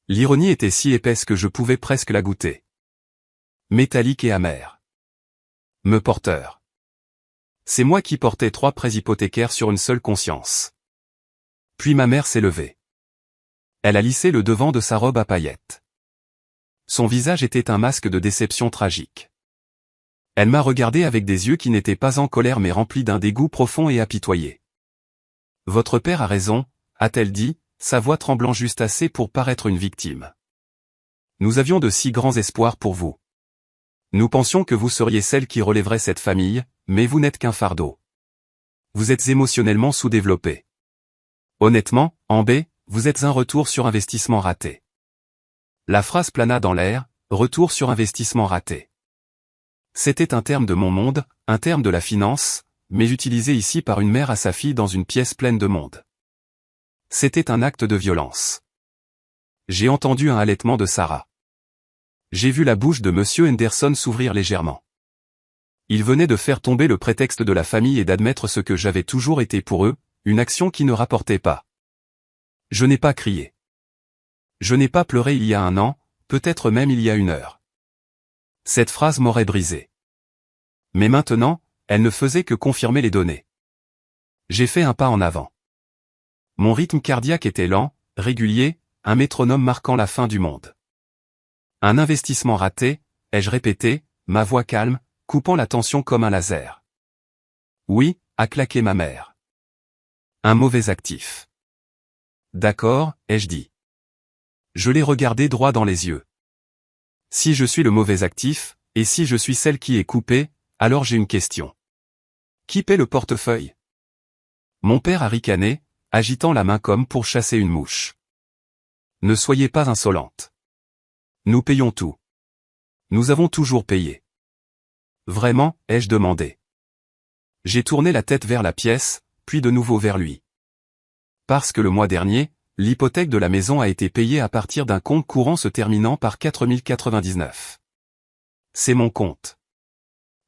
Speaker 1: L'ironie était si épaisse que je pouvais presque la goûter. Métallique et amère. Me porteur. C'est moi qui portais 3 prêts hypothécaires sur une seule conscience. Puis ma mère s'est levée. Elle a lissé le devant de sa robe à paillettes. Son visage était un masque de déception tragique. Elle m'a regardé avec des yeux qui n'étaient pas en colère mais remplis d'un dégoût profond et apitoyé. Votre père a raison, a-t-elle dit, sa voix tremblant juste assez pour paraître une victime. Nous avions de si grands espoirs pour vous. Nous pensions que vous seriez celle qui relèverait cette famille, mais vous n'êtes qu'un fardeau. Vous êtes émotionnellement sous-développé. Honnêtement, Amber, vous êtes un retour sur investissement raté. La phrase plana dans l'air, retour sur investissement raté. C'était un terme de mon monde, un terme de la finance, mais utilisé ici par une mère à sa fille dans une pièce pleine de monde. C'était un acte de violence. J'ai entendu un halètement de Sarah. J'ai vu la bouche de Monsieur Henderson s'ouvrir légèrement. Il venait de faire tomber le prétexte de la famille et d'admettre ce que j'avais toujours été pour eux, une action qui ne rapportait pas. Je n'ai pas crié. Je n'ai pas pleuré il y a 1 an, peut-être même il y a 1 heure. Cette phrase m'aurait brisé. Mais maintenant, elle ne faisait que confirmer les données. J'ai fait un pas en avant. Mon rythme cardiaque était lent, régulier, un métronome marquant la fin du monde. Un investissement raté, ai-je répété, ma voix calme, coupant la tension comme un laser. Oui, a claqué ma mère. Un mauvais actif. D'accord, ai-je dit. Je l'ai regardé droit dans les yeux. Si je suis le mauvais actif, et si je suis celle qui est coupée, alors j'ai une question. Qui paie le portefeuille? Mon père a ricané, agitant la main comme pour chasser une mouche. Ne soyez pas insolente. Nous payons tout. Nous avons toujours payé. Vraiment, ai-je demandé. J'ai tourné la tête vers la pièce, puis de nouveau vers lui. Parce que le mois dernier, l'hypothèque de la maison a été payée à partir d'un compte courant se terminant par 4099. C'est mon compte.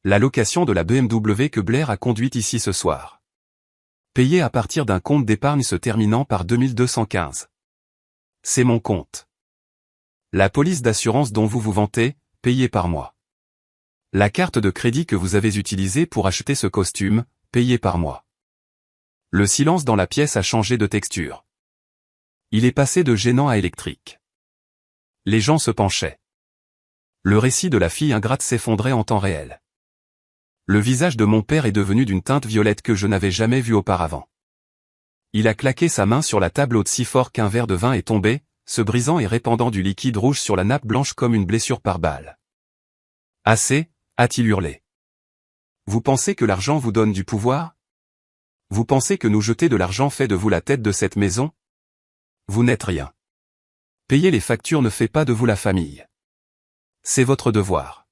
Speaker 1: La location de la BMW que Blair a conduite ici ce soir. Payée à partir d'un compte d'épargne se terminant par 2215. C'est mon compte. La police d'assurance dont vous vous vantez, payée par moi. La carte de crédit que vous avez utilisée pour acheter ce costume, payée par moi. Le silence dans la pièce a changé de texture. Il est passé de gênant à électrique. Les gens se penchaient. Le récit de la fille ingrate s'effondrait en temps réel. Le visage de mon père est devenu d'une teinte violette que je n'avais jamais vue auparavant. Il a claqué sa main sur la table haute si fort qu'un verre de vin est tombé, se brisant et répandant du liquide rouge sur la nappe blanche comme une blessure par balle. Assez, a-t-il hurlé. Vous pensez que l'argent vous donne du pouvoir? Vous pensez que nous jeter de l'argent fait de vous la tête de cette maison? vous n'êtes rien. Payer les factures ne fait pas de vous la famille. C'est votre devoir.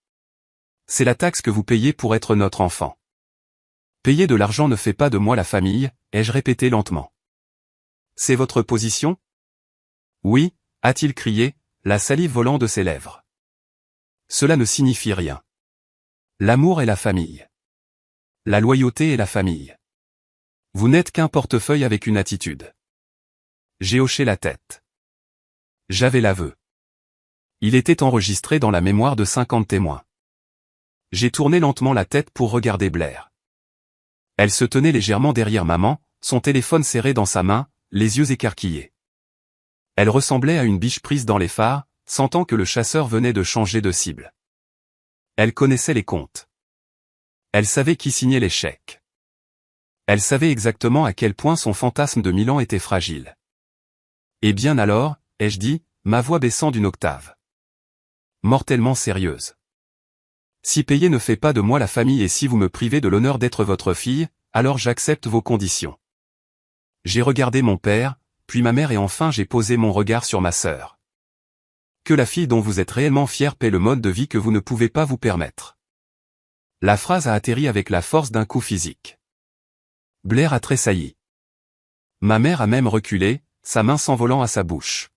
Speaker 1: C'est la taxe que vous payez pour être notre enfant. Payer de l'argent ne fait pas de moi la famille, ai-je répété lentement. C'est votre position? Oui, a-t-il crié, la salive volant de ses lèvres. Cela ne signifie rien. L'amour est la famille. La loyauté est la famille. Vous n'êtes qu'un portefeuille avec une attitude. J'ai hoché la tête. J'avais l'aveu. Il était enregistré dans la mémoire de 50 témoins. J'ai tourné lentement la tête pour regarder Blair. Elle se tenait légèrement derrière maman, son téléphone serré dans sa main, les yeux écarquillés. Elle ressemblait à une biche prise dans les phares, sentant que le chasseur venait de changer de cible. Elle connaissait les comptes. Elle savait qui signait les chèques. Elle savait exactement à quel point son fantasme de Milan était fragile. Eh bien alors, ai-je dit, ma voix baissant d'une octave. Mortellement sérieuse. Si payer ne fait pas de moi la famille et si vous me privez de l'honneur d'être votre fille, alors j'accepte vos conditions. J'ai regardé mon père, puis ma mère et enfin j'ai posé mon regard sur ma sœur. Que la fille dont vous êtes réellement fière paie le mode de vie que vous ne pouvez pas vous permettre. La phrase a atterri avec la force d'un coup physique. Blair a tressailli. Ma mère a même reculé, sa main s'envolant à sa bouche.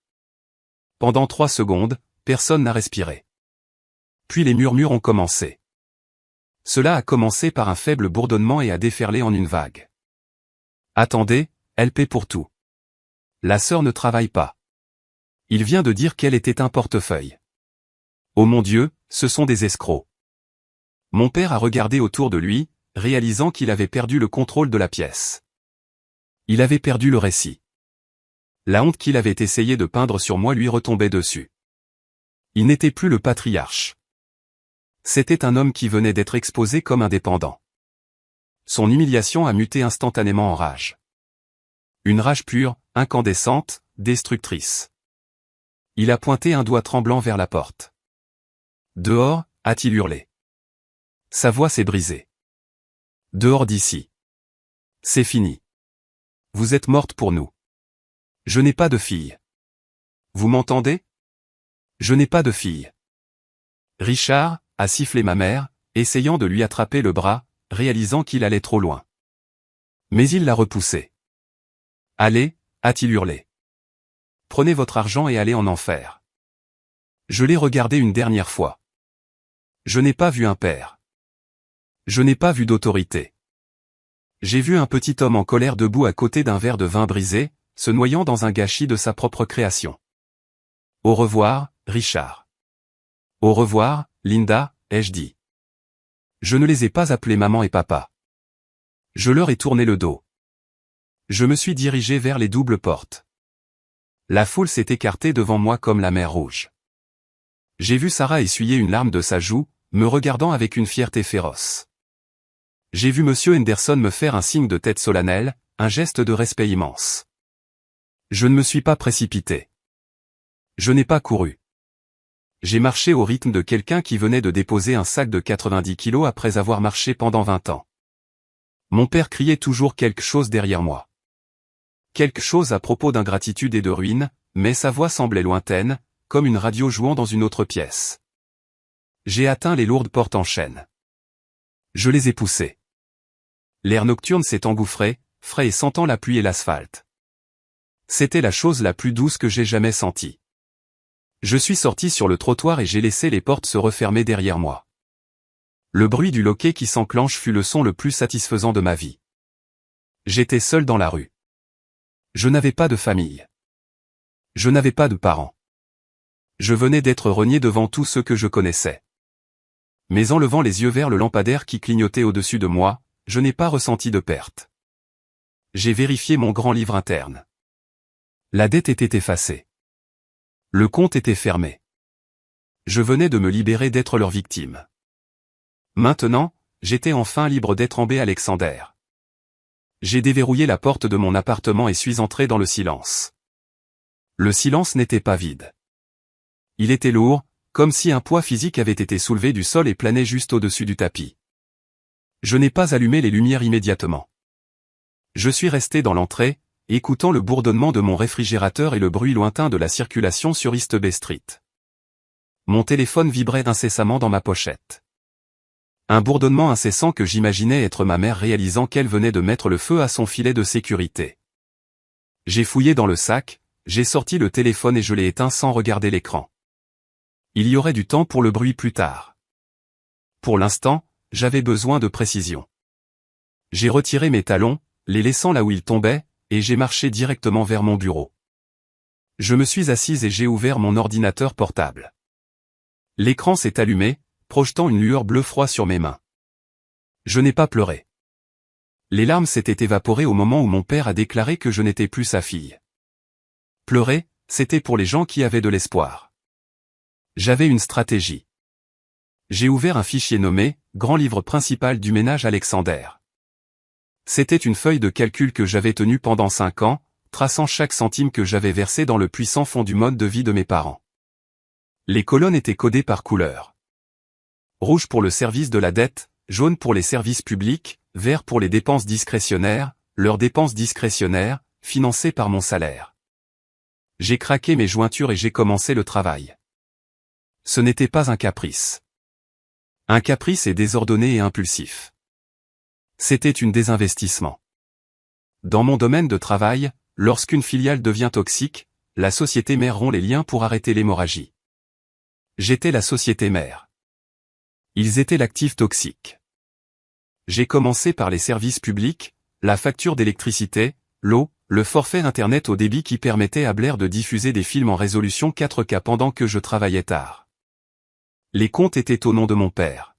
Speaker 1: Pendant 3 secondes, personne n'a respiré. Puis les murmures ont commencé. Cela a commencé par un faible bourdonnement et a déferlé en une vague. Attendez, elle paie pour tout. La sœur ne travaille pas. Il vient de dire qu'elle était un portefeuille. Oh mon Dieu, ce sont des escrocs. Mon père a regardé autour de lui, réalisant qu'il avait perdu le contrôle de la pièce. Il avait perdu le récit. La honte qu'il avait essayé de peindre sur moi lui retombait dessus. Il n'était plus le patriarche. C'était un homme qui venait d'être exposé comme indépendant. Son humiliation a muté instantanément en rage. Une rage pure, incandescente, destructrice. Il a pointé un doigt tremblant vers la porte. Dehors, a-t-il hurlé. Sa voix s'est brisée. Dehors d'ici. C'est fini. Vous êtes morte pour nous. Je n'ai pas de fille. Vous m'entendez? Je n'ai pas de fille. Richard, a sifflé ma mère, essayant de lui attraper le bras, réalisant qu'il allait trop loin. Mais il l'a repoussé. Allez, a-t-il hurlé. Prenez votre argent et allez en enfer. Je l'ai regardé une dernière fois. Je n'ai pas vu un père. Je n'ai pas vu d'autorité. J'ai vu un petit homme en colère debout à côté d'un verre de vin brisé, se noyant dans un gâchis de sa propre création. Au revoir, Richard. Au revoir, Linda, ai-je dit. Je ne les ai pas appelés maman et papa. Je leur ai tourné le dos. Je me suis dirigé vers les doubles portes. La foule s'est écartée devant moi comme la mer Rouge. J'ai vu Sarah essuyer une larme de sa joue, me regardant avec une fierté féroce. J'ai vu Monsieur Henderson me faire un signe de tête solennel, un geste de respect immense. Je ne me suis pas précipité. Je n'ai pas couru. J'ai marché au rythme de quelqu'un qui venait de déposer un sac de 90 kilos après avoir marché pendant 20 ans. Mon père criait toujours quelque chose derrière moi. Quelque chose à propos d'ingratitude et de ruine, mais sa voix semblait lointaine, comme une radio jouant dans une autre pièce. J'ai atteint les lourdes portes en chêne. Je les ai poussées. L'air nocturne s'est engouffré, frais et sentant la pluie et l'asphalte. C'était la chose la plus douce que j'ai jamais sentie. Je suis sorti sur le trottoir et j'ai laissé les portes se refermer derrière moi. Le bruit du loquet qui s'enclenche fut le son le plus satisfaisant de ma vie. J'étais seul dans la rue. Je n'avais pas de famille. Je n'avais pas de parents. Je venais d'être renié devant tous ceux que je connaissais. Mais en levant les yeux vers le lampadaire qui clignotait au-dessus de moi, je n'ai pas ressenti de perte. J'ai vérifié mon grand livre interne. La dette était effacée. Le compte était fermé. Je venais de me libérer d'être leur victime. Maintenant, j'étais enfin libre d'être en Alexander. J'ai déverrouillé la porte de mon appartement et suis entré dans le silence. Le silence n'était pas vide. Il était lourd, comme si un poids physique avait été soulevé du sol et planait juste au-dessus du tapis. Je n'ai pas allumé les lumières immédiatement. Je suis resté dans l'entrée, écoutant le bourdonnement de mon réfrigérateur et le bruit lointain de la circulation sur East Bay Street. Mon téléphone vibrait incessamment dans ma pochette. Un bourdonnement incessant que j'imaginais être ma mère réalisant qu'elle venait de mettre le feu à son filet de sécurité. J'ai fouillé dans le sac, j'ai sorti le téléphone et je l'ai éteint sans regarder l'écran. Il y aurait du temps pour le bruit plus tard. Pour l'instant, j'avais besoin de précision. J'ai retiré mes talons, les laissant là où ils tombaient, et j'ai marché directement vers mon bureau. Je me suis assise et j'ai ouvert mon ordinateur portable. L'écran s'est allumé, projetant une lueur bleu froid sur mes mains. Je n'ai pas pleuré. Les larmes s'étaient évaporées au moment où mon père a déclaré que je n'étais plus sa fille. Pleurer, c'était pour les gens qui avaient de l'espoir. J'avais une stratégie. J'ai ouvert un fichier nommé « Grand livre principal du ménage Alexander ». C'était une feuille de calcul que j'avais tenue pendant 5 ans, traçant chaque centime que j'avais versé dans le puissant fond du mode de vie de mes parents. Les colonnes étaient codées par couleur. Rouge pour le service de la dette, jaune pour les services publics, vert pour les dépenses discrétionnaires, leurs dépenses discrétionnaires, financées par mon salaire. J'ai craqué mes jointures et j'ai commencé le travail. Ce n'était pas un caprice. Un caprice est désordonné et impulsif. C'était une désinvestissement. Dans mon domaine de travail, lorsqu'une filiale devient toxique, la société mère rompt les liens pour arrêter l'hémorragie. J'étais la société mère. Ils étaient l'actif toxique. J'ai commencé par les services publics, la facture d'électricité, l'eau, le forfait Internet au débit qui permettait à Blair de diffuser des films en résolution 4K pendant que je travaillais tard. Les comptes étaient au nom de mon père.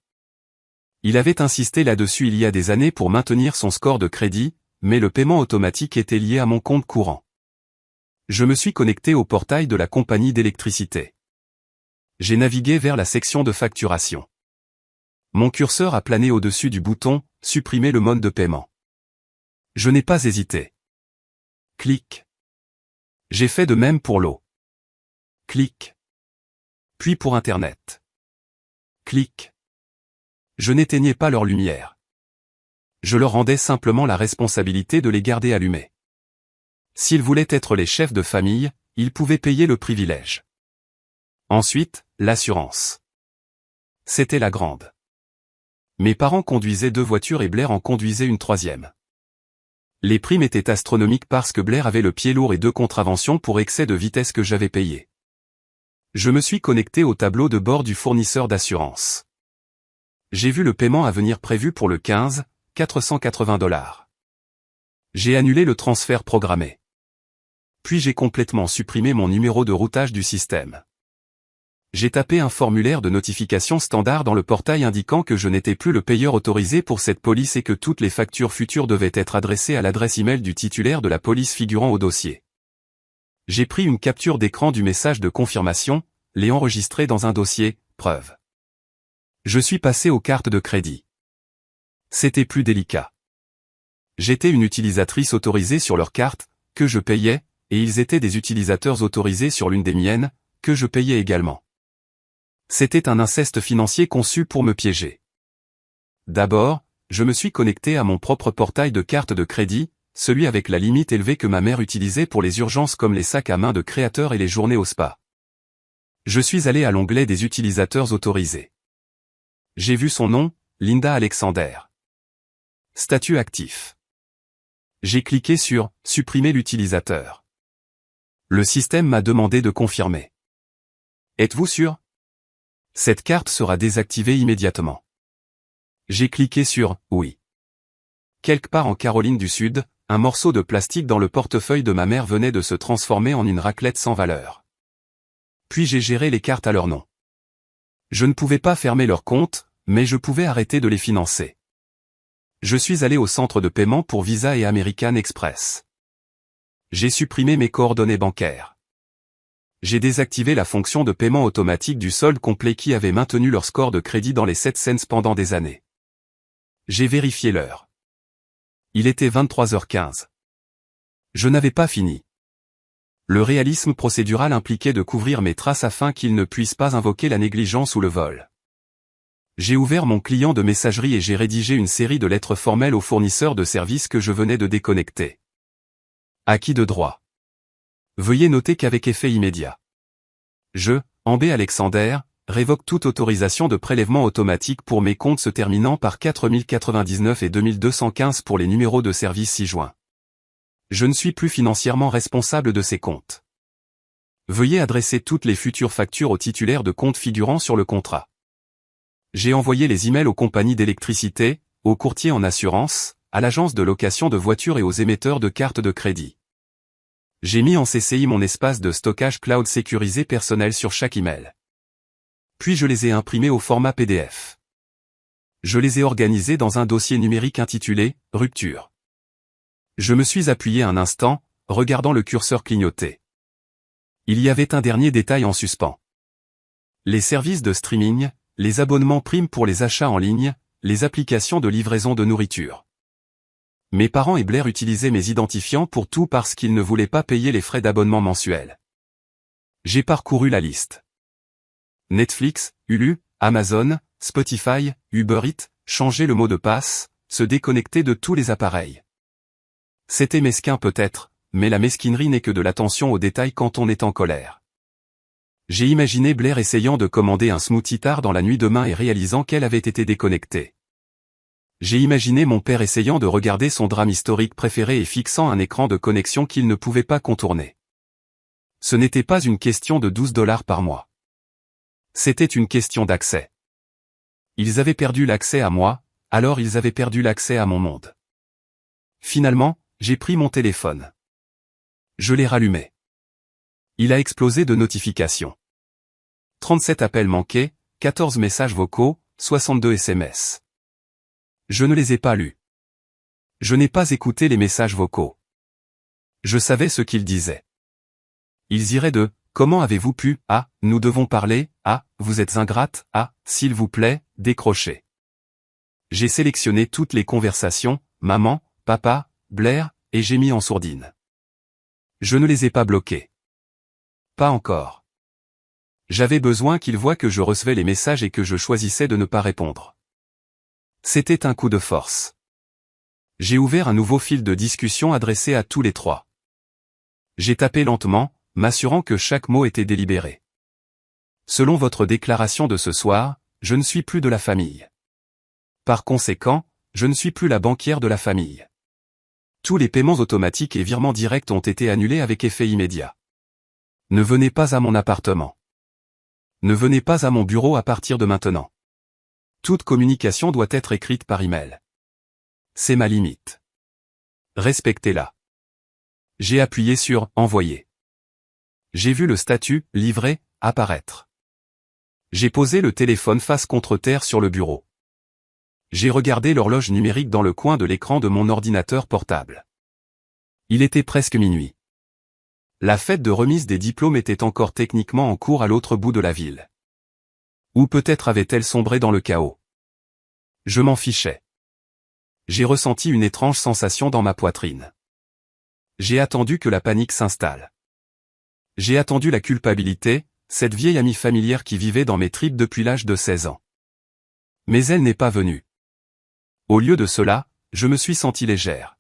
Speaker 1: Il avait insisté là-dessus il y a des années pour maintenir son score de crédit, mais le paiement automatique était lié à mon compte courant. Je me suis connecté au portail de la compagnie d'électricité. J'ai navigué vers la section de facturation. Mon curseur a plané au-dessus du bouton « Supprimer le mode de paiement ». Je n'ai pas hésité. Clic. J'ai fait de même pour l'eau. Clic. Puis pour Internet. Clic. Je n'éteignais pas leur lumière. Je leur rendais simplement la responsabilité de les garder allumés. S'ils voulaient être les chefs de famille, ils pouvaient payer le privilège. Ensuite, l'assurance. C'était la grande. Mes parents conduisaient 2 voitures et Blair en conduisait une 3e. Les primes étaient astronomiques parce que Blair avait le pied lourd et 2 contraventions pour excès de vitesse que j'avais payées. Je me suis connecté au tableau de bord du fournisseur d'assurance. J'ai vu le paiement à venir prévu pour le 15, $480. J'ai annulé le transfert programmé. Puis j'ai complètement supprimé mon numéro de routage du système. J'ai tapé un formulaire de notification standard dans le portail indiquant que je n'étais plus le payeur autorisé pour cette police et que toutes les factures futures devaient être adressées à l'adresse email du titulaire de la police figurant au dossier. J'ai pris une capture d'écran du message de confirmation, l'ai enregistré dans un dossier « Preuve ». Je suis passé aux cartes de crédit. C'était plus délicat. J'étais une utilisatrice autorisée sur leur carte, que je payais, et ils étaient des utilisateurs autorisés sur l'une des miennes, que je payais également. C'était un inceste financier conçu pour me piéger. D'abord, je me suis connecté à mon propre portail de carte de crédit, celui avec la limite élevée que ma mère utilisait pour les urgences comme les sacs à main de créateurs et les journées au spa. Je suis allé à l'onglet des utilisateurs autorisés. J'ai vu son nom, Linda Alexander. Statut actif. J'ai cliqué sur « Supprimer l'utilisateur ». Le système m'a demandé de confirmer. Êtes-vous sûr ? Cette carte sera désactivée immédiatement. J'ai cliqué sur « Oui ». Quelque part en Caroline du Sud, un morceau de plastique dans le portefeuille de ma mère venait de se transformer en une raclette sans valeur. Puis j'ai géré les cartes à leur nom. Je ne pouvais pas fermer leur compte, mais je pouvais arrêter de les financer. Je suis allé au centre de paiement pour Visa et American Express. J'ai supprimé mes coordonnées bancaires. J'ai désactivé la fonction de paiement automatique du solde complet qui avait maintenu leur score de crédit dans les 7 cents pendant des années. J'ai vérifié l'heure. Il était 23h15. Je n'avais pas fini. Le réalisme procédural impliquait de couvrir mes traces afin qu'ils ne puissent pas invoquer la négligence ou le vol. J'ai ouvert mon client de messagerie et j'ai rédigé une série de lettres formelles aux fournisseurs de services que je venais de déconnecter. Acquis de droit. Veuillez noter qu'avec effet immédiat. Je, Ambé Alexander, révoque toute autorisation de prélèvement automatique pour mes comptes se terminant par 4099 et 2215 pour les numéros de service ci-joints. Je ne suis plus financièrement responsable de ces comptes. Veuillez adresser toutes les futures factures aux titulaires de comptes figurant sur le contrat. J'ai envoyé les emails aux compagnies d'électricité, aux courtiers en assurance, à l'agence de location de voitures et aux émetteurs de cartes de crédit. J'ai mis en CCI mon espace de stockage cloud sécurisé personnel sur chaque email. Puis je les ai imprimés au format PDF. Je les ai organisés dans un dossier numérique intitulé « Rupture ». Je me suis appuyé un instant, regardant le curseur clignoter. Il y avait un dernier détail en suspens. Les services de streaming, les abonnements primes pour les achats en ligne, les applications de livraison de nourriture. Mes parents et Blair utilisaient mes identifiants pour tout parce qu'ils ne voulaient pas payer les frais d'abonnement mensuels. J'ai parcouru la liste. Netflix, Hulu, Amazon, Spotify, Uber Eats, changer le mot de passe, se déconnecter de tous les appareils. C'était mesquin peut-être, mais la mesquinerie n'est que de l'attention aux détails quand on est en colère. J'ai imaginé Blair essayant de commander un smoothie tard dans la nuit demain et réalisant qu'elle avait été déconnectée. J'ai imaginé mon père essayant de regarder son drame historique préféré et fixant un écran de connexion qu'il ne pouvait pas contourner. Ce n'était pas une question de $12 par mois. C'était une question d'accès. Ils avaient perdu l'accès à moi, alors ils avaient perdu l'accès à mon monde. Finalement, j'ai pris mon téléphone. Je l'ai rallumé. Il a explosé de notifications. 37 appels manqués, 14 messages vocaux, 62 SMS. Je ne les ai pas lus. Je n'ai pas écouté les messages vocaux. Je savais ce qu'ils disaient. Ils iraient de « Comment avez-vous pu » à « Nous devons parler » à « Vous êtes ingrate » à « S'il vous plaît, décrochez. J'ai sélectionné toutes les conversations, maman, papa, Blair, et j'ai mis en sourdine. Je ne les ai pas bloquées. Pas encore. J'avais besoin qu'ils voient que je recevais les messages et que je choisissais de ne pas répondre. C'était un coup de force. J'ai ouvert un nouveau fil de discussion adressé à tous les trois. J'ai tapé lentement, m'assurant que chaque mot était délibéré. Selon votre déclaration de ce soir, je ne suis plus de la famille. Par conséquent, je ne suis plus la banquière de la famille. Tous les paiements automatiques et virements directs ont été annulés avec effet immédiat. Ne venez pas à mon appartement. Ne venez pas à mon bureau à partir de maintenant. Toute communication doit être écrite par email. C'est ma limite. Respectez-la. J'ai appuyé sur « Envoyer ». J'ai vu le statut « Livré » apparaître. J'ai posé le téléphone face contre terre sur le bureau. J'ai regardé l'horloge numérique dans le coin de l'écran de mon ordinateur portable. Il était presque minuit. La fête de remise des diplômes était encore techniquement en cours à l'autre bout de la ville. Ou peut-être avait-elle sombré dans le chaos. Je m'en fichais. J'ai ressenti une étrange sensation dans ma poitrine. J'ai attendu que la panique s'installe. J'ai attendu la culpabilité, cette vieille amie familière qui vivait dans mes tripes depuis l'âge de 16 ans. Mais elle n'est pas venue. Au lieu de cela, je me suis senti légère.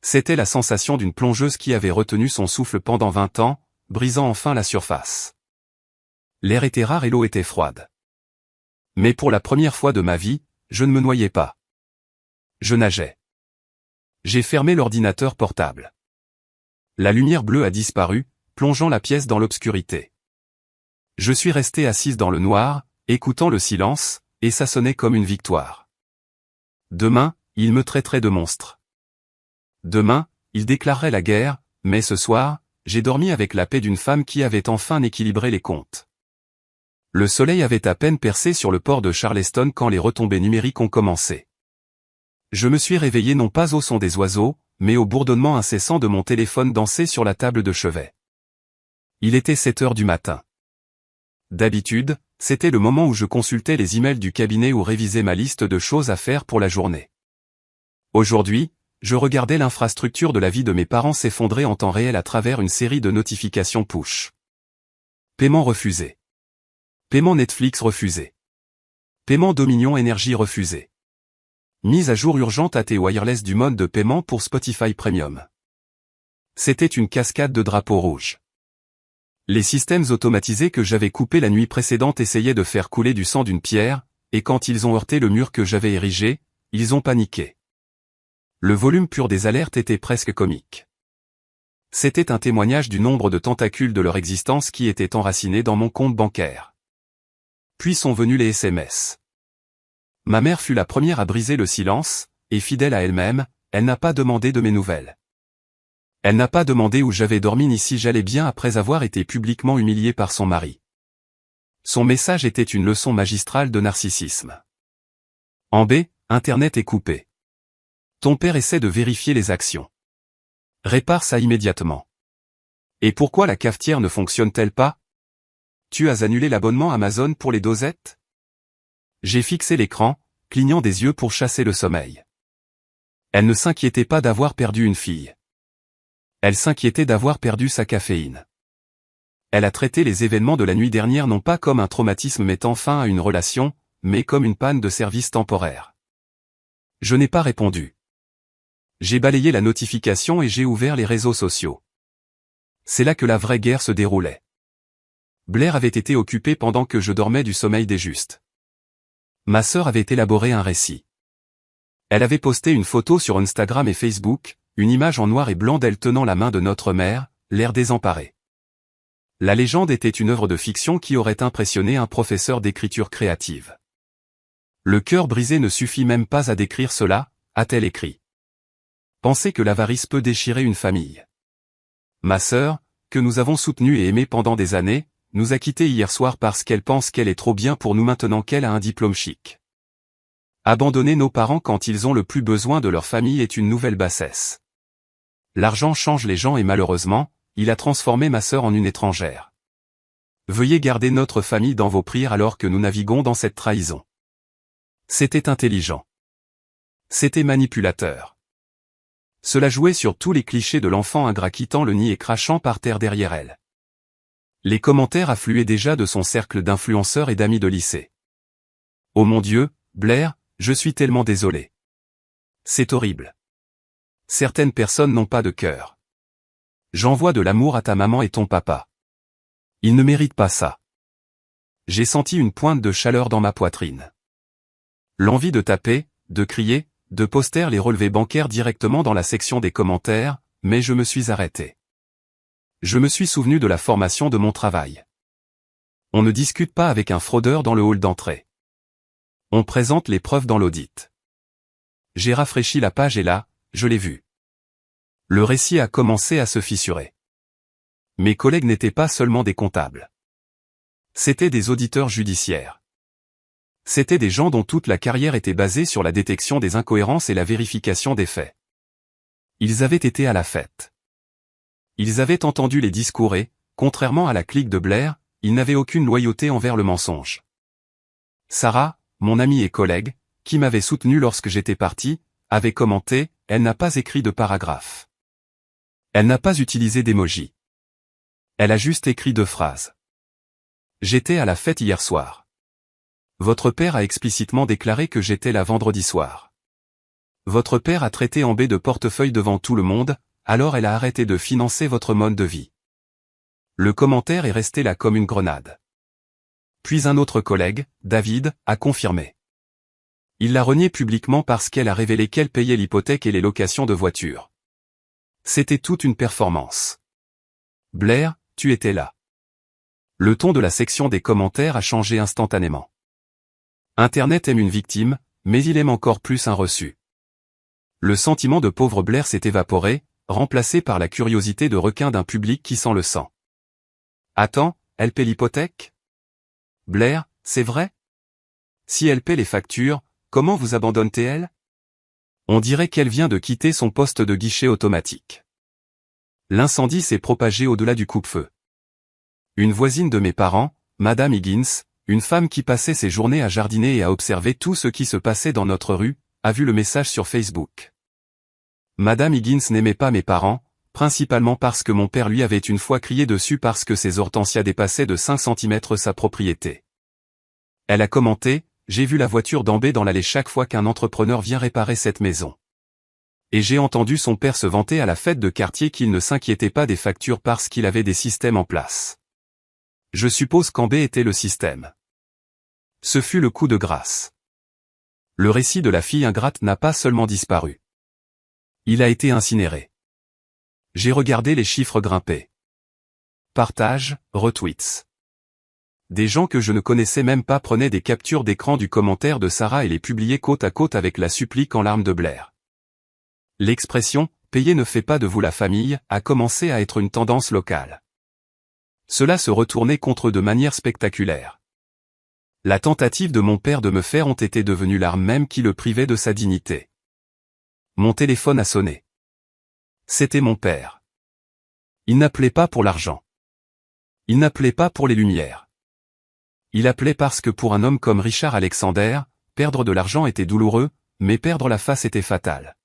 Speaker 1: C'était la sensation d'une plongeuse qui avait retenu son souffle pendant 20 ans, brisant enfin la surface. L'air était rare et l'eau était froide. Mais pour la première fois de ma vie, je ne me noyais pas. Je nageais. J'ai fermé l'ordinateur portable. La lumière bleue a disparu, plongeant la pièce dans l'obscurité. Je suis resté assise dans le noir, écoutant le silence, et ça sonnait comme une victoire. Demain, il me traiterait de monstre. Demain, il déclarerait la guerre, mais ce soir, j'ai dormi avec la paix d'une femme qui avait enfin équilibré les comptes. Le soleil avait à peine percé sur le port de Charleston quand les retombées numériques ont commencé. Je me suis réveillé non pas au son des oiseaux, mais au bourdonnement incessant de mon téléphone dansé sur la table de chevet. Il était 7 heures du matin. D'habitude, c'était le moment où je consultais les emails du cabinet ou révisais ma liste de choses à faire pour la journée. Aujourd'hui, je regardais l'infrastructure de la vie de mes parents s'effondrer en temps réel à travers une série de notifications push. Paiement refusé. Paiement Netflix refusé. Paiement Dominion Énergie refusé. Mise à jour urgente AT Wireless du mode de paiement pour Spotify Premium. C'était une cascade de drapeaux rouges. Les systèmes automatisés que j'avais coupés la nuit précédente essayaient de faire couler du sang d'une pierre, et quand ils ont heurté le mur que j'avais érigé, ils ont paniqué. Le volume pur des alertes était presque comique. C'était un témoignage du nombre de tentacules de leur existence qui étaient enracinés dans mon compte bancaire. Puis sont venus les SMS. Ma mère fut la première à briser le silence, et fidèle à elle-même, elle n'a pas demandé de mes nouvelles. Elle n'a pas demandé où j'avais dormi ni si j'allais bien après avoir été publiquement humilié par son mari. Son message était une leçon magistrale de narcissisme. En B, Internet est coupé. Ton père essaie de vérifier les actions. Répare ça immédiatement. Et pourquoi la cafetière ne fonctionne-t-elle pas? Tu as annulé l'abonnement Amazon pour les dosettes? J'ai fixé l'écran, clignant des yeux pour chasser le sommeil. Elle ne s'inquiétait pas d'avoir perdu une fille. Elle s'inquiétait d'avoir perdu sa caféine. Elle a traité les événements de la nuit dernière non pas comme un traumatisme mettant fin à une relation, mais comme une panne de service temporaire. Je n'ai pas répondu. J'ai balayé la notification et j'ai ouvert les réseaux sociaux. C'est là que la vraie guerre se déroulait. Blair avait été occupée pendant que je dormais du sommeil des justes. Ma sœur avait élaboré un récit. Elle avait posté une photo sur Instagram et Facebook, une image en noir et blanc d'elle tenant la main de notre mère, l'air désemparé. La légende était une œuvre de fiction qui aurait impressionné un professeur d'écriture créative. Le cœur brisé ne suffit même pas à décrire cela, a-t-elle écrit. Pensez que l'avarice peut déchirer une famille. Ma sœur, que nous avons soutenue et aimée pendant des années, nous a quittés hier soir parce qu'elle pense qu'elle est trop bien pour nous maintenant qu'elle a un diplôme chic. Abandonner nos parents quand ils ont le plus besoin de leur famille est une nouvelle bassesse. L'argent change les gens et malheureusement, il a transformé ma sœur en une étrangère. Veuillez garder notre famille dans vos prières alors que nous naviguons dans cette trahison. C'était intelligent. C'était manipulateur. Cela jouait sur tous les clichés de l'enfant ingrat quittant le nid et crachant par terre derrière elle. Les commentaires affluaient déjà de son cercle d'influenceurs et d'amis de lycée. Oh mon Dieu, Blair, je suis tellement désolé. C'est horrible. Certaines personnes n'ont pas de cœur. J'envoie de l'amour à ta maman et ton papa. Ils ne méritent pas ça. J'ai senti une pointe de chaleur dans ma poitrine. L'envie de taper, de crier, de poster les relevés bancaires directement dans la section des commentaires, mais je me suis arrêté. Je me suis souvenu de la formation de mon travail. On ne discute pas avec un fraudeur dans le hall d'entrée. On présente les preuves dans l'audit. J'ai rafraîchi la page et là, je l'ai vu. Le récit a commencé à se fissurer. Mes collègues n'étaient pas seulement des comptables. C'étaient des auditeurs judiciaires. C'étaient des gens dont toute la carrière était basée sur la détection des incohérences et la vérification des faits. Ils avaient été à la fête. Ils avaient entendu les discours et, contrairement à la clique de Blair, ils n'avaient aucune loyauté envers le mensonge. Sarah, mon amie et collègue, qui m'avait soutenu lorsque j'étais parti, avait commenté, elle n'a pas écrit de paragraphe. Elle n'a pas utilisé d'émoji. Elle a juste écrit 2 phrases. J'étais à la fête hier soir. Votre père a explicitement déclaré que j'étais là vendredi soir. Votre père a traité en B de portefeuille devant tout le monde, alors elle a arrêté de financer votre mode de vie. Le commentaire est resté là comme une grenade. Puis un autre collègue, David, a confirmé. Il l'a renié publiquement parce qu'elle a révélé qu'elle payait l'hypothèque et les locations de voitures. C'était toute une performance. Blair, tu étais là. Le ton de la section des commentaires a changé instantanément. Internet aime une victime, mais il aime encore plus un reçu. Le sentiment de pauvre Blair s'est évaporé, remplacé par la curiosité de requin d'un public qui sent le sang. Attends, elle paie l'hypothèque? Blair, c'est vrai? Si elle paie les factures, comment vous abandonne-t-elle? On dirait qu'elle vient de quitter son poste de guichet automatique. L'incendie s'est propagé au-delà du coupe-feu. Une voisine de mes parents, Madame Higgins, une femme qui passait ses journées à jardiner et à observer tout ce qui se passait dans notre rue, a vu le message sur Facebook. Madame Higgins n'aimait pas mes parents, principalement parce que mon père lui avait une fois crié dessus parce que ses hortensias dépassaient de 5 cm sa propriété. Elle a commenté, j'ai vu la voiture d'en B dans l'allée chaque fois qu'un entrepreneur vient réparer cette maison. Et j'ai entendu son père se vanter à la fête de quartier qu'il ne s'inquiétait pas des factures parce qu'il avait des systèmes en place. Je suppose qu'Ambé était le système. Ce fut le coup de grâce. Le récit de la fille ingrate n'a pas seulement disparu. Il a été incinéré. J'ai regardé les chiffres grimper. Partages, retweets. Des gens que je ne connaissais même pas prenaient des captures d'écran du commentaire de Sarah et les publiaient côte à côte avec la supplique en larmes de Blair. L'expression « payer ne fait pas de vous la famille » a commencé à être une tendance locale. Cela se retournait contre eux de manière spectaculaire. La tentative de mon père de me faire ont été devenue l'arme même qui le privait de sa dignité. Mon téléphone a sonné. C'était mon père. Il n'appelait pas pour l'argent. Il n'appelait pas pour les lumières. Il appelait parce que pour un homme comme Richard Alexander, perdre de l'argent était douloureux, mais perdre la face était fatal.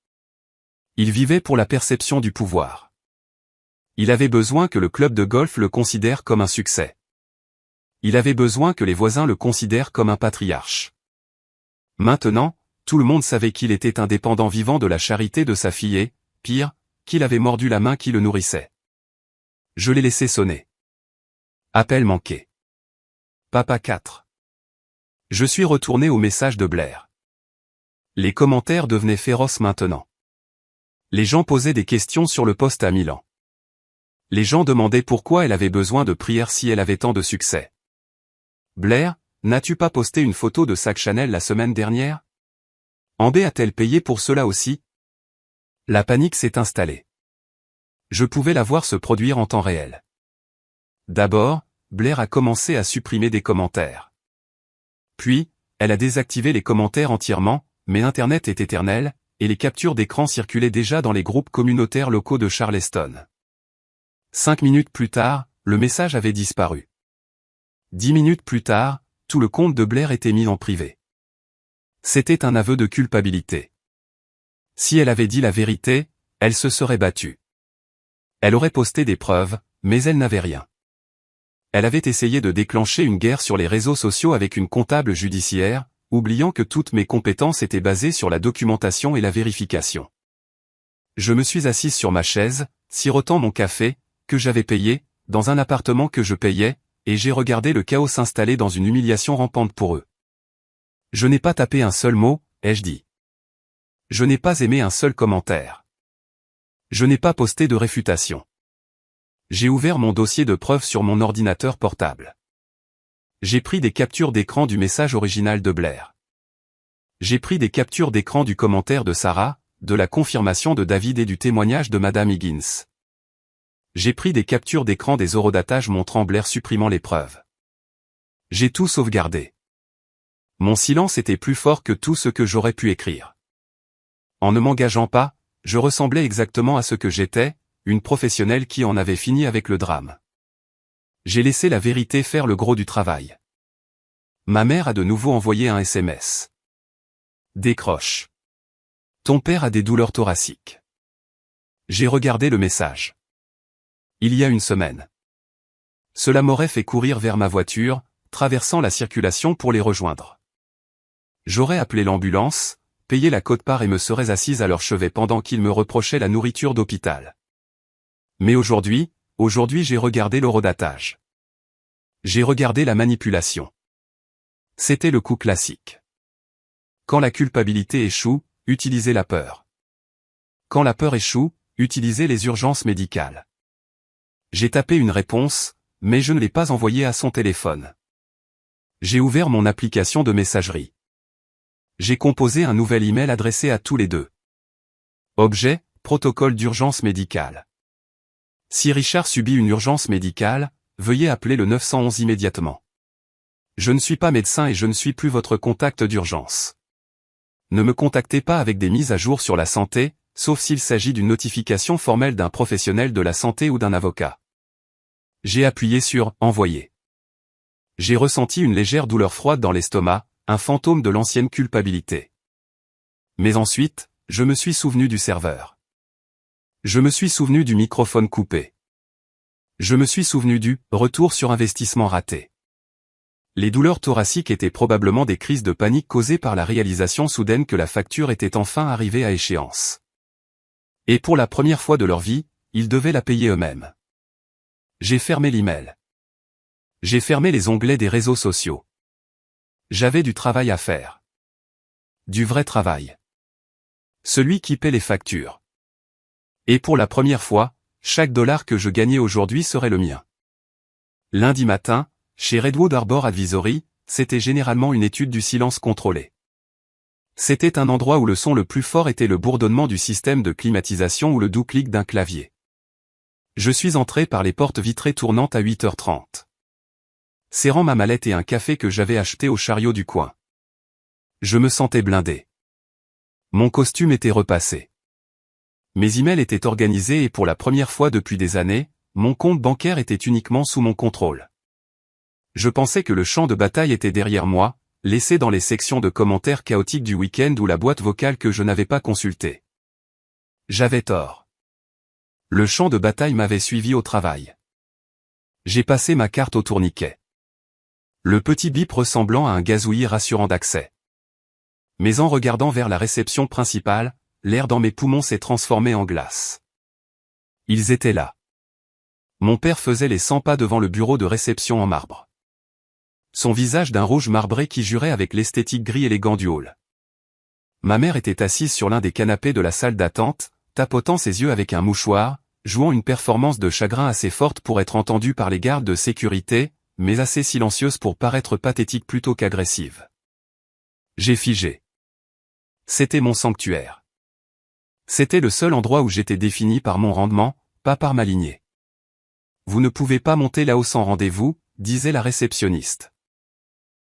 Speaker 1: Il vivait pour la perception du pouvoir. Il avait besoin que le club de golf le considère comme un succès. Il avait besoin que les voisins le considèrent comme un patriarche. Maintenant, tout le monde savait qu'il était un dépendant vivant de la charité de sa fille et, pire, qu'il avait mordu la main qui le nourrissait. Je l'ai laissé sonner. Appel manqué. Papa 4. Je suis retourné au message de Blair. Les commentaires devenaient féroces maintenant. Les gens posaient des questions sur le poste à Milan. Les gens demandaient pourquoi elle avait besoin de prières si elle avait tant de succès. Blair, n'as-tu pas posté une photo de sac Chanel la semaine dernière? Ambé a-t-elle payé pour cela aussi? La panique s'est installée. Je pouvais la voir se produire en temps réel. D'abord, Blair a commencé à supprimer des commentaires. Puis, elle a désactivé les commentaires entièrement, mais Internet est éternel, et les captures d'écran circulaient déjà dans les groupes communautaires locaux de Charleston. 5 minutes plus tard, le message avait disparu. 10 minutes plus tard, tout le compte de Blair était mis en privé. C'était un aveu de culpabilité. Si elle avait dit la vérité, elle se serait battue. Elle aurait posté des preuves, mais elle n'avait rien. Elle avait essayé de déclencher une guerre sur les réseaux sociaux avec une comptable judiciaire, oubliant que toutes mes compétences étaient basées sur la documentation et la vérification. Je me suis assise sur ma chaise, sirotant mon café, que j'avais payé, dans un appartement que je payais, et j'ai regardé le chaos s'installer dans une humiliation rampante pour eux. Je n'ai pas tapé un seul mot, ai-je dit. Je n'ai pas aimé un seul commentaire. Je n'ai pas posté de réfutation. J'ai ouvert mon dossier de preuves sur mon ordinateur portable. J'ai pris des captures d'écran du message original de Blair. J'ai pris des captures d'écran du commentaire de Sarah, de la confirmation de David et du témoignage de Madame Higgins. J'ai pris des captures d'écran des horodatages montrant Blair supprimant les preuves. J'ai tout sauvegardé. Mon silence était plus fort que tout ce que j'aurais pu écrire. En ne m'engageant pas, je ressemblais exactement à ce que j'étais, une professionnelle qui en avait fini avec le drame. J'ai laissé la vérité faire le gros du travail. Ma mère a de nouveau envoyé un SMS. Décroche. Ton père a des douleurs thoraciques. J'ai regardé le message. Il y a une semaine. Cela m'aurait fait courir vers ma voiture, traversant la circulation pour les rejoindre. J'aurais appelé l'ambulance, payé la quote-part et me serais assise à leur chevet pendant qu'ils me reprochaient la nourriture d'hôpital. Mais aujourd'hui j'ai regardé l'horodatage. J'ai regardé la manipulation. C'était le coup classique. Quand la culpabilité échoue, utilisez la peur. Quand la peur échoue, utilisez les urgences médicales. J'ai tapé une réponse, mais je ne l'ai pas envoyée à son téléphone. J'ai ouvert mon application de messagerie. J'ai composé un nouvel email adressé à tous les deux. Objet, protocole d'urgence médicale. Si Richard subit une urgence médicale, veuillez appeler le 911 immédiatement. Je ne suis pas médecin et je ne suis plus votre contact d'urgence. Ne me contactez pas avec des mises à jour sur la santé, sauf s'il s'agit d'une notification formelle d'un professionnel de la santé ou d'un avocat. J'ai appuyé sur « Envoyer ». J'ai ressenti une légère douleur froide dans l'estomac, un fantôme de l'ancienne culpabilité. Mais ensuite, je me suis souvenu du serveur. Je me suis souvenu du microphone coupé. Je me suis souvenu du « retour sur investissement raté ». Les douleurs thoraciques étaient probablement des crises de panique causées par la réalisation soudaine que la facture était enfin arrivée à échéance. Et pour la première fois de leur vie, ils devaient la payer eux-mêmes. J'ai fermé l'email. J'ai fermé les onglets des réseaux sociaux. J'avais du travail à faire. Du vrai travail. Celui qui paie les factures. Et pour la première fois, chaque dollar que je gagnais aujourd'hui serait le mien. Lundi matin, chez Redwood Arbor Advisory, c'était généralement une étude du silence contrôlé. C'était un endroit où le son le plus fort était le bourdonnement du système de climatisation ou le doux clic d'un clavier. Je suis entré par les portes vitrées tournantes à 8h30. Serrant ma mallette et un café que j'avais acheté au chariot du coin. Je me sentais blindé. Mon costume était repassé. Mes emails étaient organisés et pour la première fois depuis des années, mon compte bancaire était uniquement sous mon contrôle. Je pensais que le champ de bataille était derrière moi, laissé dans les sections de commentaires chaotiques du week-end ou la boîte vocale que je n'avais pas consultée. J'avais tort. Le champ de bataille m'avait suivi au travail. J'ai passé ma carte au tourniquet. Le petit bip ressemblant à un gazouillis rassurant d'accès. Mais en regardant vers la réception principale, l'air dans mes poumons s'est transformé en glace. Ils étaient là. Mon père faisait les 100 pas devant le bureau de réception en marbre. Son visage d'un rouge marbré qui jurait avec l'esthétique gris élégant du hall. Ma mère était assise sur l'un des canapés de la salle d'attente, tapotant ses yeux avec un mouchoir, jouant une performance de chagrin assez forte pour être entendue par les gardes de sécurité, mais assez silencieuse pour paraître pathétique plutôt qu'agressive. J'ai figé. C'était mon sanctuaire. C'était le seul endroit où j'étais défini par mon rendement, pas par ma lignée. Vous ne pouvez pas monter là-haut sans rendez-vous, disait la réceptionniste.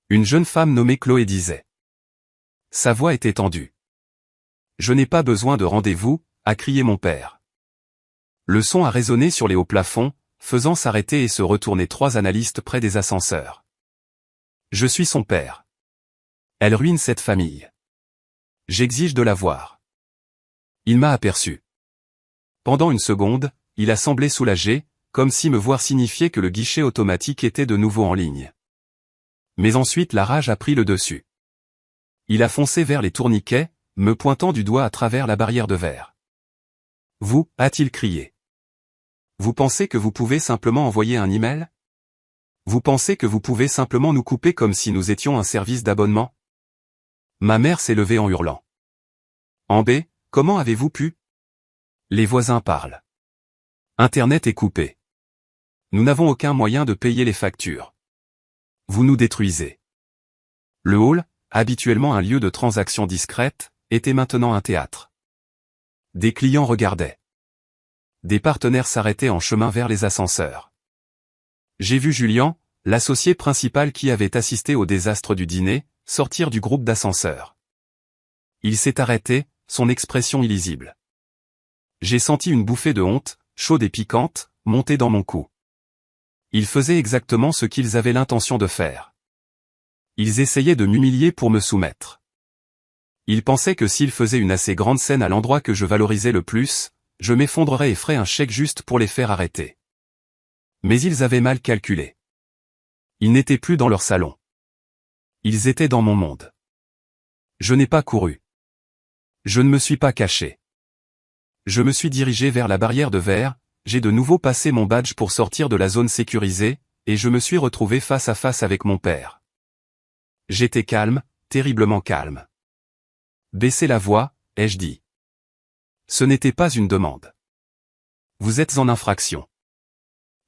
Speaker 1: Une jeune femme nommée Chloé disait. Sa voix était tendue. Je n'ai pas besoin de rendez-vous, a crié mon père. Le son a résonné sur les hauts plafonds, faisant s'arrêter et se retourner 3 analystes près des ascenseurs. Je suis son père. Elle ruine cette famille. J'exige de la voir. Il m'a aperçu. Pendant une seconde, il a semblé soulagé, comme si me voir signifiait que le guichet automatique était de nouveau en ligne. Mais ensuite la rage a pris le dessus. Il a foncé vers les tourniquets, me pointant du doigt à travers la barrière de verre. Vous, a-t-il crié. Vous pensez que vous pouvez simplement envoyer un email? Vous pensez que vous pouvez simplement nous couper comme si nous étions un service d'abonnement? Ma mère s'est levée en hurlant. En B, comment avez-vous pu? Les voisins parlent. Internet est coupé. Nous n'avons aucun moyen de payer les factures. Vous nous détruisez. Le hall, habituellement un lieu de transaction discrète, était maintenant un théâtre. Des clients regardaient. Des partenaires s'arrêtaient en chemin vers les ascenseurs. J'ai vu Julien, l'associé principal qui avait assisté au désastre du dîner, sortir du groupe d'ascenseurs. Il s'est arrêté, son expression illisible. J'ai senti une bouffée de honte, chaude et piquante, monter dans mon cou. Ils faisaient exactement ce qu'ils avaient l'intention de faire. Ils essayaient de m'humilier pour me soumettre. Ils pensaient que s'ils faisaient une assez grande scène à l'endroit que je valorisais le plus, je m'effondrerais et ferais un chèque juste pour les faire arrêter. Mais ils avaient mal calculé. Ils n'étaient plus dans leur salon. Ils étaient dans mon monde. Je n'ai pas couru. Je ne me suis pas caché. Je me suis dirigé vers la barrière de verre, j'ai de nouveau passé mon badge pour sortir de la zone sécurisée, et je me suis retrouvé face à face avec mon père. J'étais calme, terriblement calme. Baissez la voix, ai-je dit. Ce n'était pas une demande. Vous êtes en infraction.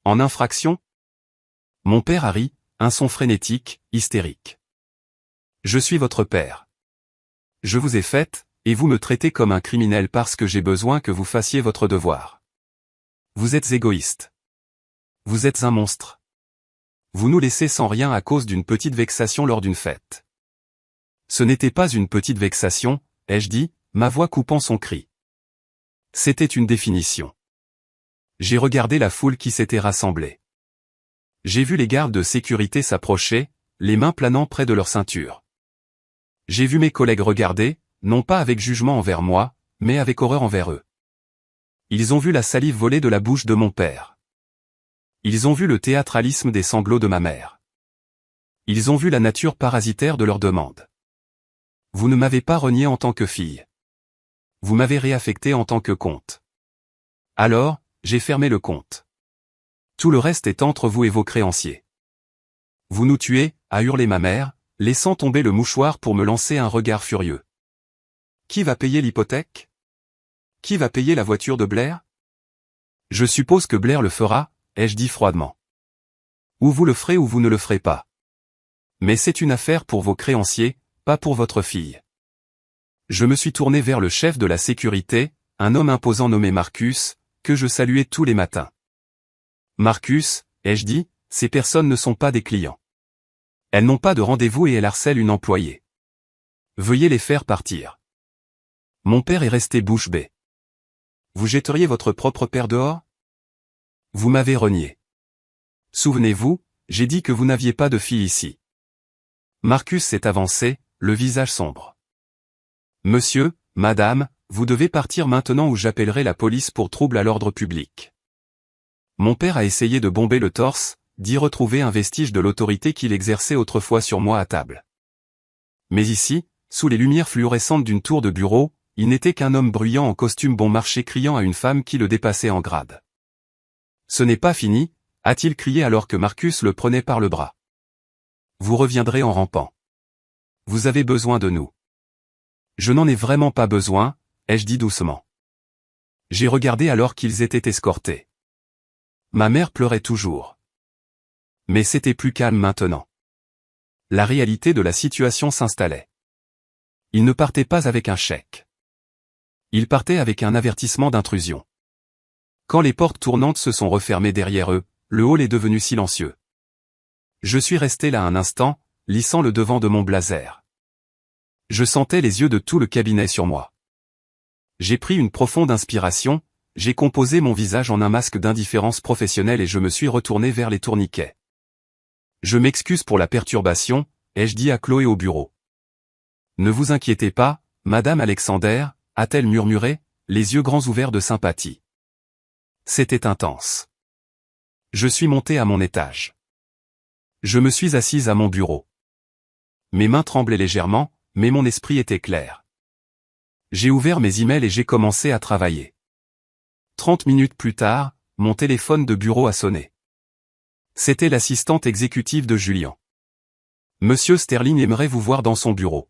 Speaker 1: En infraction? Mon père a ri, un son frénétique, hystérique. Je suis votre père. Je vous ai faite, et vous me traitez comme un criminel parce que j'ai besoin que vous fassiez votre devoir. Vous êtes égoïste. Vous êtes un monstre. Vous nous laissez sans rien à cause d'une petite vexation lors d'une fête. Ce n'était pas une petite vexation, ai-je dit, ma voix coupant son cri. C'était une définition. J'ai regardé la foule qui s'était rassemblée. J'ai vu les gardes de sécurité s'approcher, les mains planant près de leur ceinture. J'ai vu mes collègues regarder, non pas avec jugement envers moi, mais avec horreur envers eux. Ils ont vu la salive voler de la bouche de mon père. Ils ont vu le théâtralisme des sanglots de ma mère. Ils ont vu la nature parasitaire de leurs demandes. Vous ne m'avez pas renié en tant que fille. Vous m'avez réaffecté en tant que comte. Alors, j'ai fermé le compte. Tout le reste est entre vous et vos créanciers. Vous nous tuez, a hurlé ma mère, laissant tomber le mouchoir pour me lancer un regard furieux. Qui va payer l'hypothèque? Qui va payer la voiture de Blair? Je suppose que Blair le fera, ai-je dit froidement. Ou vous le ferez ou vous ne le ferez pas. Mais c'est une affaire pour vos créanciers, pas pour votre fille. Je me suis tourné vers le chef de la sécurité, un homme imposant nommé Marcus, que je saluais tous les matins. Marcus, ai-je dit, ces personnes ne sont pas des clients. Elles n'ont pas de rendez-vous et elles harcèlent une employée. Veuillez les faire partir. Mon père est resté bouche bée. Vous jetteriez votre propre père dehors? Vous m'avez renié. Souvenez-vous, j'ai dit que vous n'aviez pas de fille ici. Marcus s'est avancé, le visage sombre. Monsieur, madame, vous devez partir maintenant ou j'appellerai la police pour trouble à l'ordre public. Mon père a essayé de bomber le torse, d'y retrouver un vestige de l'autorité qu'il exerçait autrefois sur moi à table. Mais ici, sous les lumières fluorescentes d'une tour de bureau, il n'était qu'un homme bruyant en costume bon marché criant à une femme qui le dépassait en grade. Ce n'est pas fini, a-t-il crié alors que Marcus le prenait par le bras. Vous reviendrez en rampant. Vous avez besoin de nous. Je n'en ai vraiment pas besoin, ai-je dit doucement. J'ai regardé alors qu'ils étaient escortés. Ma mère pleurait toujours. Mais c'était plus calme maintenant. La réalité de la situation s'installait. Ils ne partaient pas avec un chèque. Ils partaient avec un avertissement d'intrusion. Quand les portes tournantes se sont refermées derrière eux, le hall est devenu silencieux. Je suis resté là un instant, lissant le devant de mon blazer. Je sentais les yeux de tout le cabinet sur moi. J'ai pris une profonde inspiration, j'ai composé mon visage en un masque d'indifférence professionnelle et je me suis retourné vers les tourniquets. Je m'excuse pour la perturbation, ai-je dit à Chloé au bureau. Ne vous inquiétez pas, Madame Alexander, a-t-elle murmuré, les yeux grands ouverts de sympathie. C'était intense. Je suis monté à mon étage. Je me suis assise à mon bureau. Mes mains tremblaient légèrement, mais mon esprit était clair. J'ai ouvert mes emails et j'ai commencé à travailler. 30 minutes plus tard, mon téléphone de bureau a sonné. C'était l'assistante exécutive de Julien. Monsieur Sterling aimerait vous voir dans son bureau.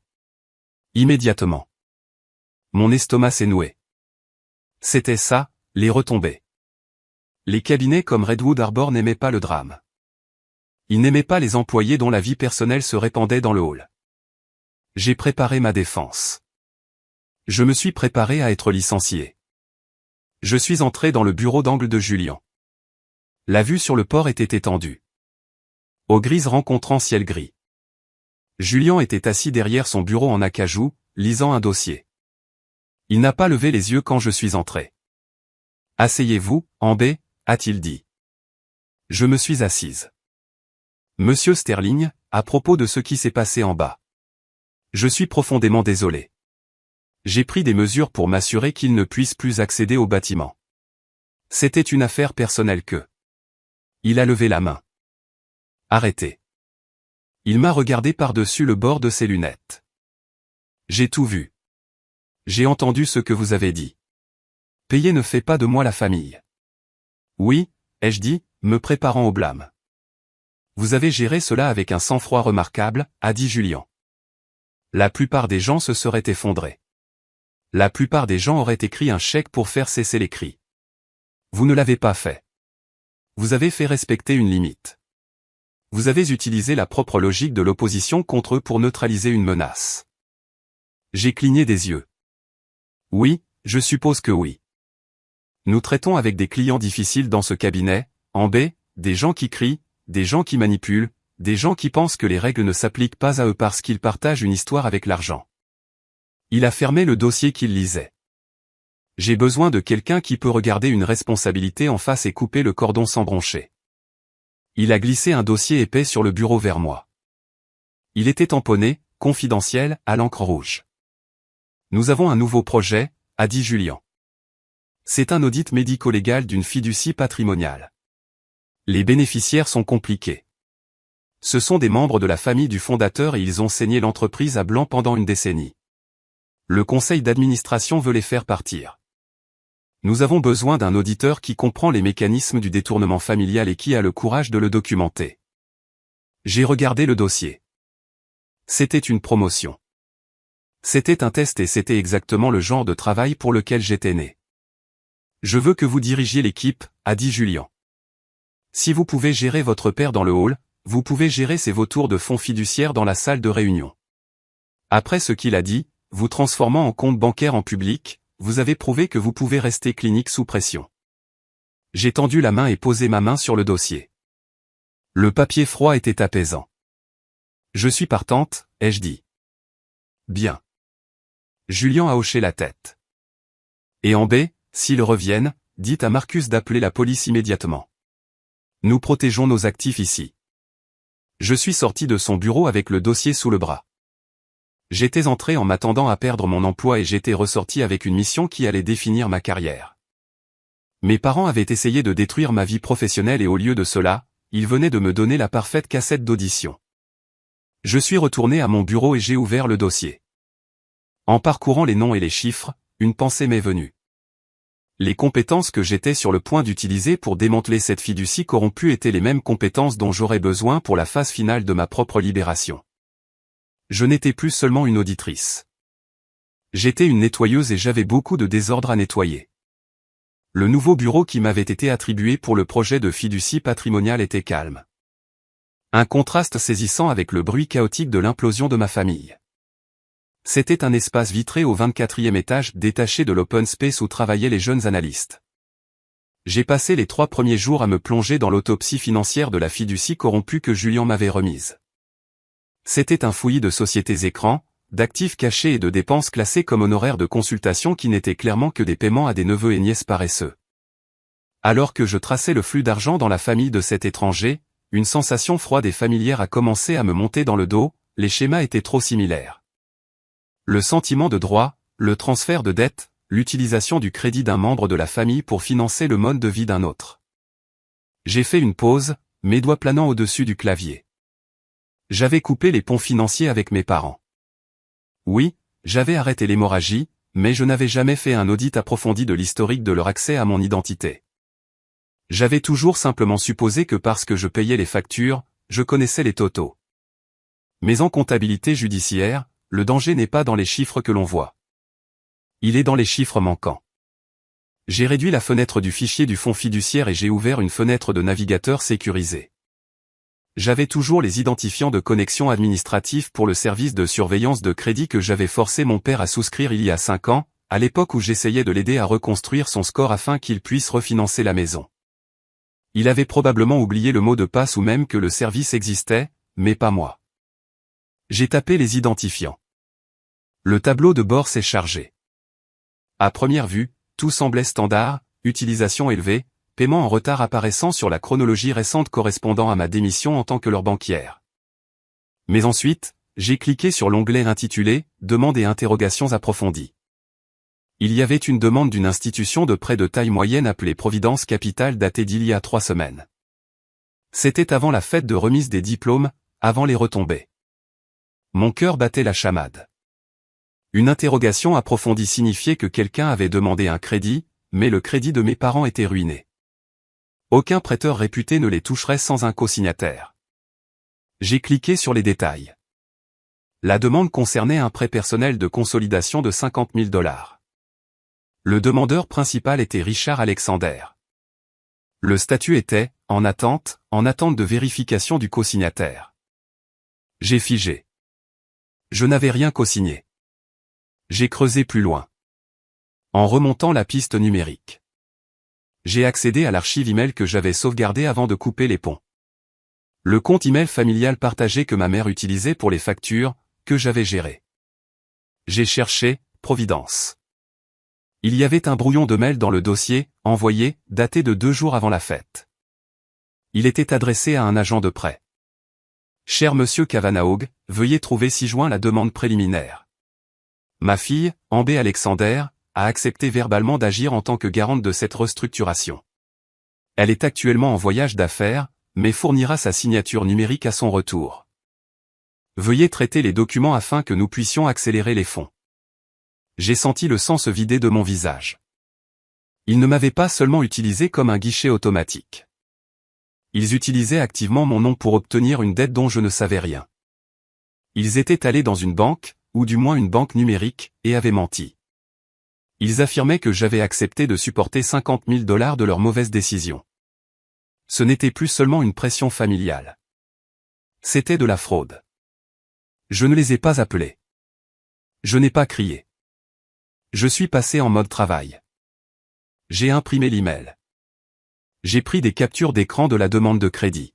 Speaker 1: Immédiatement. Mon estomac s'est noué. C'était ça, les retombées. Les cabinets comme Redwood Arbor n'aimaient pas le drame. Ils n'aimaient pas les employés dont la vie personnelle se répandait dans le hall. J'ai préparé ma défense. Je me suis préparé à être licencié. Je suis entré dans le bureau d'angle de Julien. La vue sur le port était étendue. Eau grise rencontrant ciel gris. Julien était assis derrière son bureau en acajou, lisant un dossier. Il n'a pas levé les yeux quand je suis entré. « Asseyez-vous, en B », a-t-il dit. Je me suis assise. « Monsieur Sterling, à propos de ce qui s'est passé en bas. Je suis profondément désolé. J'ai pris des mesures pour m'assurer qu'il ne puisse plus accéder au bâtiment. C'était une affaire personnelle que... » Il a levé la main. « Arrêtez. » Il m'a regardé par-dessus le bord de ses lunettes. « J'ai tout vu. J'ai entendu ce que vous avez dit. Payer ne fait pas de moi la famille. » Oui, ai-je dit, me préparant au blâme. Vous avez géré cela avec un sang-froid remarquable, a dit Julien. La plupart des gens se seraient effondrés. La plupart des gens auraient écrit un chèque pour faire cesser les cris. Vous ne l'avez pas fait. Vous avez fait respecter une limite. Vous avez utilisé la propre logique de l'opposition contre eux pour neutraliser une menace. J'ai cligné des yeux. Oui, je suppose que oui. Nous traitons avec des clients difficiles dans ce cabinet, en B, des gens qui crient, des gens qui manipulent, des gens qui pensent que les règles ne s'appliquent pas à eux parce qu'ils partagent une histoire avec l'argent. Il a fermé le dossier qu'il lisait. J'ai besoin de quelqu'un qui peut regarder une responsabilité en face et couper le cordon sans broncher. Il a glissé un dossier épais sur le bureau vers moi. Il était tamponné, confidentiel, à l'encre rouge. Nous avons un nouveau projet, a dit Julien. C'est un audit médico-légal d'une fiducie patrimoniale. Les bénéficiaires sont compliqués. Ce sont des membres de la famille du fondateur et ils ont saigné l'entreprise à blanc pendant une décennie. Le conseil d'administration veut les faire partir. Nous avons besoin d'un auditeur qui comprend les mécanismes du détournement familial et qui a le courage de le documenter. J'ai regardé le dossier. C'était une promotion. C'était un test et c'était exactement le genre de travail pour lequel j'étais né. Je veux que vous dirigiez l'équipe, a dit Julien. Si vous pouvez gérer votre père dans le hall, vous pouvez gérer ses vautours de fonds fiduciaires dans la salle de réunion. Après ce qu'il a dit, vous transformant en compte bancaire en public, vous avez prouvé que vous pouvez rester clinique sous pression. J'ai tendu la main et posé ma main sur le dossier. Le papier froid était apaisant. Je suis partante, ai-je dit. Bien. Julien a hoché la tête. Et en B, s'ils reviennent, dites à Marcus d'appeler la police immédiatement. Nous protégeons nos actifs ici. Je suis sorti de son bureau avec le dossier sous le bras. J'étais entré en m'attendant à perdre mon emploi et j'étais ressorti avec une mission qui allait définir ma carrière. Mes parents avaient essayé de détruire ma vie professionnelle et au lieu de cela, ils venaient de me donner la parfaite cassette d'audition. Je suis retourné à mon bureau et j'ai ouvert le dossier. En parcourant les noms et les chiffres, une pensée m'est venue. Les compétences que j'étais sur le point d'utiliser pour démanteler cette fiducie corrompue étaient les mêmes compétences dont j'aurais besoin pour la phase finale de ma propre libération. Je n'étais plus seulement une auditrice. J'étais une nettoyeuse et j'avais beaucoup de désordre à nettoyer. Le nouveau bureau qui m'avait été attribué pour le projet de fiducie patrimoniale était calme. Un contraste saisissant avec le bruit chaotique de l'implosion de ma famille. C'était un espace vitré au 24e étage détaché de l'open space où travaillaient les jeunes analystes. J'ai passé les 3 premiers jours à me plonger dans l'autopsie financière de la fiducie corrompue que Julien m'avait remise. C'était un fouillis de sociétés écrans, d'actifs cachés et de dépenses classées comme honoraires de consultation qui n'étaient clairement que des paiements à des neveux et nièces paresseux. Alors que je traçais le flux d'argent dans la famille de cet étranger, une sensation froide et familière a commencé à me monter dans le dos, les schémas étaient trop similaires. Le sentiment de droit, le transfert de dette, l'utilisation du crédit d'un membre de la famille pour financer le mode de vie d'un autre. J'ai fait une pause, mes doigts planant au-dessus du clavier. J'avais coupé les ponts financiers avec mes parents. Oui, j'avais arrêté l'hémorragie, mais je n'avais jamais fait un audit approfondi de l'historique de leur accès à mon identité. J'avais toujours simplement supposé que parce que je payais les factures, je connaissais les totaux. Mais en comptabilité judiciaire, le danger n'est pas dans les chiffres que l'on voit. Il est dans les chiffres manquants. J'ai réduit la fenêtre du fichier du fonds fiduciaire et j'ai ouvert une fenêtre de navigateur sécurisée. J'avais toujours les identifiants de connexion administratifs pour le service de surveillance de crédit que j'avais forcé mon père à souscrire il y a 5 ans, à l'époque où j'essayais de l'aider à reconstruire son score afin qu'il puisse refinancer la maison. Il avait probablement oublié le mot de passe ou même que le service existait, mais pas moi. J'ai tapé les identifiants. Le tableau de bord s'est chargé. À première vue, tout semblait standard, utilisation élevée, paiement en retard apparaissant sur la chronologie récente correspondant à ma démission en tant que leur banquière. Mais ensuite, j'ai cliqué sur l'onglet intitulé « Demande et interrogations approfondies ». Il y avait une demande d'une institution de prêt de taille moyenne appelée Providence Capital datée d'il y a 3 semaines. C'était avant la fête de remise des diplômes, avant les retombées. Mon cœur battait la chamade. Une interrogation approfondie signifiait que quelqu'un avait demandé un crédit, mais le crédit de mes parents était ruiné. Aucun prêteur réputé ne les toucherait sans un co-signataire. J'ai cliqué sur les détails. La demande concernait un prêt personnel de consolidation de 50 000 $. Le demandeur principal était Richard Alexander. Le statut était « en attente de vérification du co-signataire ». J'ai figé. Je n'avais rien co-signé. J'ai creusé plus loin. En remontant la piste numérique. J'ai accédé à l'archive email que j'avais sauvegardée avant de couper les ponts. Le compte email familial partagé que ma mère utilisait pour les factures, que j'avais géré. J'ai cherché « Providence ». Il y avait un brouillon de mail dans le dossier, envoyé, daté de 2 jours avant la fête. Il était adressé à un agent de prêt. Cher Monsieur Cavanaugh, veuillez trouver ci-joint la demande préliminaire. Ma fille, Amber Alexander, a accepté verbalement d'agir en tant que garante de cette restructuration. Elle est actuellement en voyage d'affaires, mais fournira sa signature numérique à son retour. Veuillez traiter les documents afin que nous puissions accélérer les fonds. J'ai senti le sang se vider de mon visage. Ils ne m'avaient pas seulement utilisé comme un guichet automatique. Ils utilisaient activement mon nom pour obtenir une dette dont je ne savais rien. Ils étaient allés dans une banque, ou du moins une banque numérique, et avaient menti. Ils affirmaient que j'avais accepté de supporter 50 000 $ de leur mauvaise décision. Ce n'était plus seulement une pression familiale. C'était de la fraude. Je ne les ai pas appelés. Je n'ai pas crié. Je suis passé en mode travail. J'ai imprimé l'email. J'ai pris des captures d'écran de la demande de crédit.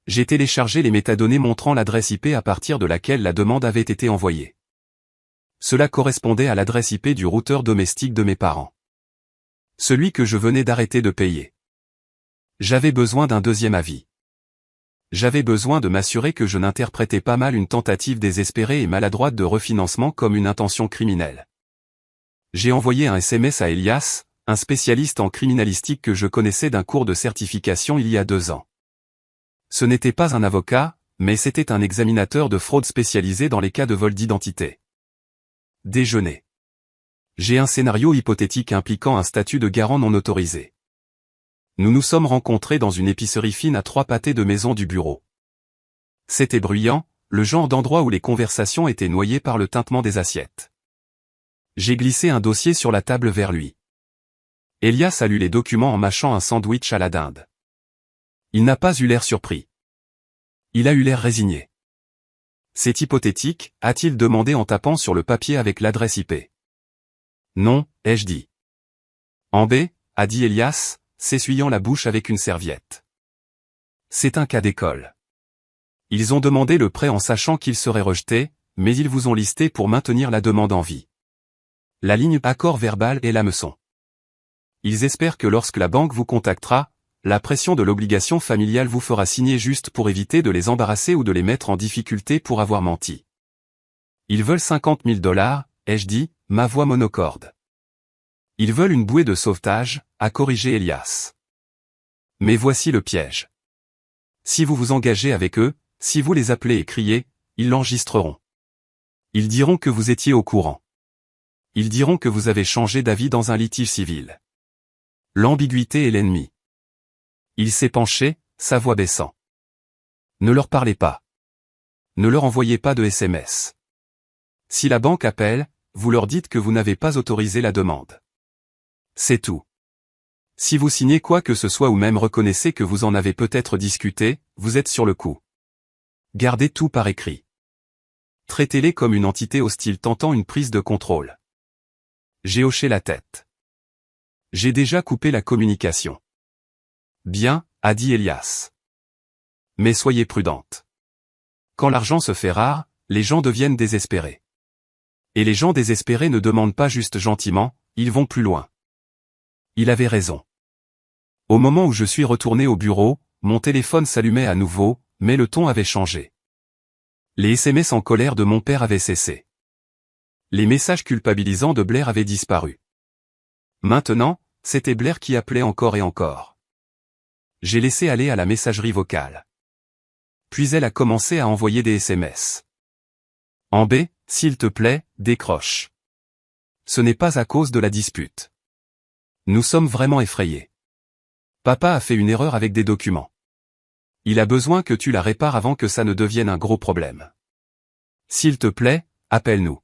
Speaker 1: J'ai téléchargé les métadonnées montrant l'adresse IP à partir de laquelle la demande avait été envoyée. Cela correspondait à l'adresse IP du routeur domestique de mes parents. Celui que je venais d'arrêter de payer. J'avais besoin d'un deuxième avis. J'avais besoin de m'assurer que je n'interprétais pas mal une tentative désespérée et maladroite de refinancement comme une intention criminelle. J'ai envoyé un SMS à Elias, un spécialiste en criminalistique que je connaissais d'un cours de certification il y a 2 ans. Ce n'était pas un avocat, mais c'était un examinateur de fraude spécialisé dans les cas de vol d'identité. Déjeuner. J'ai un scénario hypothétique impliquant un statut de garant non autorisé. Nous nous sommes rencontrés dans une épicerie fine à 3 pâtés de maison du bureau. C'était bruyant, le genre d'endroit où les conversations étaient noyées par le tintement des assiettes. J'ai glissé un dossier sur la table vers lui. Elias a lu les documents en mâchant un sandwich à la dinde. Il n'a pas eu l'air surpris. Il a eu l'air résigné. C'est hypothétique, a-t-il demandé en tapant sur le papier avec l'adresse IP. Non, ai-je dit. En B, a dit Elias, s'essuyant la bouche avec une serviette. C'est un cas d'école. Ils ont demandé le prêt en sachant qu'il serait rejeté, mais ils vous ont listé pour maintenir la demande en vie. La ligne accord verbal est l'hameçon. Ils espèrent que lorsque la banque vous contactera, la pression de l'obligation familiale vous fera signer juste pour éviter de les embarrasser ou de les mettre en difficulté pour avoir menti. Ils veulent 50 000 $, ai-je dit, ma voix monocorde. Ils veulent une bouée de sauvetage, a corrigé Elias. Mais voici le piège. Si vous vous engagez avec eux, si vous les appelez et criez, ils l'enregistreront. Ils diront que vous étiez au courant. Ils diront que vous avez changé d'avis dans un litige civil. L'ambiguïté est l'ennemi. Il s'est penché, sa voix baissant. Ne leur parlez pas. Ne leur envoyez pas de SMS. Si la banque appelle, vous leur dites que vous n'avez pas autorisé la demande. C'est tout. Si vous signez quoi que ce soit ou même reconnaissez que vous en avez peut-être discuté, vous êtes sur le coup. Gardez tout par écrit. Traitez-les comme une entité hostile tentant une prise de contrôle. J'ai hoché la tête. J'ai déjà coupé la communication. Bien, a dit Elias. Mais soyez prudente. Quand l'argent se fait rare, les gens deviennent désespérés. Et les gens désespérés ne demandent pas juste gentiment, ils vont plus loin. Il avait raison. Au moment où je suis retourné au bureau, mon téléphone s'allumait à nouveau, mais le ton avait changé. Les SMS en colère de mon père avaient cessé. Les messages culpabilisants de Blair avaient disparu. Maintenant, c'était Blair qui appelait encore et encore. J'ai laissé aller à la messagerie vocale. Puis elle a commencé à envoyer des SMS. En B, s'il te plaît, décroche. Ce n'est pas à cause de la dispute. Nous sommes vraiment effrayés. Papa a fait une erreur avec des documents. Il a besoin que tu la répares avant que ça ne devienne un gros problème. S'il te plaît, appelle-nous.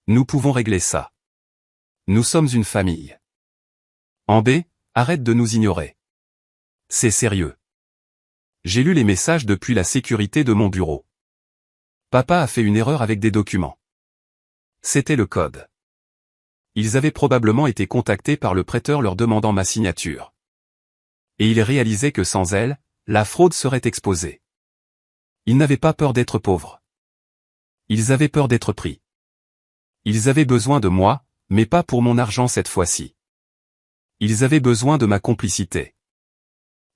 Speaker 1: Nous pouvons régler ça. Nous sommes une famille. En B, arrête de nous ignorer. C'est sérieux. J'ai lu les messages depuis la sécurité de mon bureau. Papa a fait une erreur avec des documents. C'était le code. Ils avaient probablement été contactés par le prêteur leur demandant ma signature. Et ils réalisaient que sans elle, la fraude serait exposée. Ils n'avaient pas peur d'être pauvres. Ils avaient peur d'être pris. Ils avaient besoin de moi, mais pas pour mon argent cette fois-ci. Ils avaient besoin de ma complicité.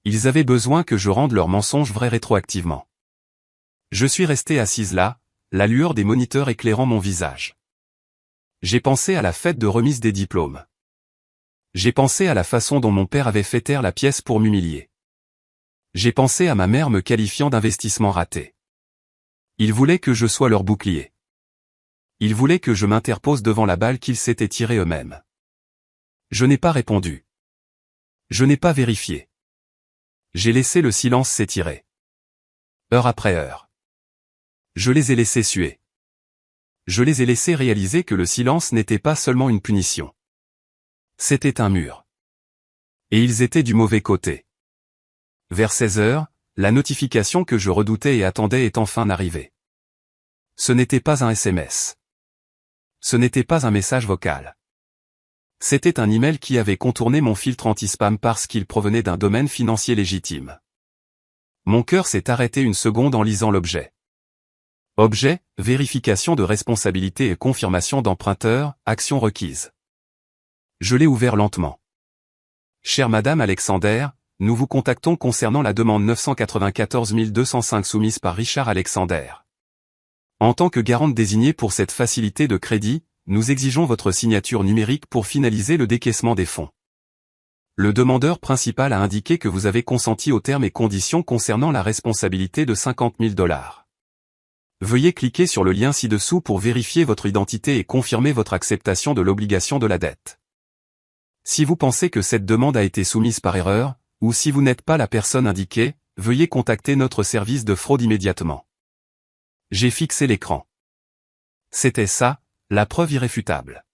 Speaker 1: Ils avaient besoin que je rende leurs mensonges vrais rétroactivement. Je suis resté assise là, la lueur des moniteurs éclairant mon visage. J'ai pensé à la fête de remise des diplômes. J'ai pensé à la façon dont mon père avait fait taire la pièce pour m'humilier. J'ai pensé à ma mère me qualifiant d'investissement raté. Ils voulaient que je sois leur bouclier. Ils voulaient que je m'interpose devant la balle qu'ils s'étaient tirée eux-mêmes. Je n'ai pas répondu. Je n'ai pas vérifié. J'ai laissé le silence s'étirer. Heure après heure. Je les ai laissés suer. Je les ai laissés réaliser que le silence n'était pas seulement une punition. C'était un mur. Et ils étaient du mauvais côté. Vers 16 heures, la notification que je redoutais et attendais est enfin arrivée. Ce n'était pas un SMS. Ce n'était pas un message vocal. C'était un email qui avait contourné mon filtre anti-spam parce qu'il provenait d'un domaine financier légitime. Mon cœur s'est arrêté une seconde en lisant l'objet. Objet, vérification de responsabilité et confirmation d'emprunteur, action requise. Je l'ai ouvert lentement. Chère Madame Alexander, nous vous contactons concernant la demande 994 205 soumise par Richard Alexander. En tant que garante désignée pour cette facilité de crédit, nous exigeons votre signature numérique pour finaliser le décaissement des fonds. Le demandeur principal a indiqué que vous avez consenti aux termes et conditions concernant la responsabilité de 50 000 $. Veuillez cliquer sur le lien ci-dessous pour vérifier votre identité et confirmer votre acceptation de l'obligation de la dette. Si vous pensez que cette demande a été soumise par erreur, ou si vous n'êtes pas la personne indiquée, veuillez contacter notre service de fraude immédiatement. J'ai fixé l'écran. C'était ça, la preuve irréfutable.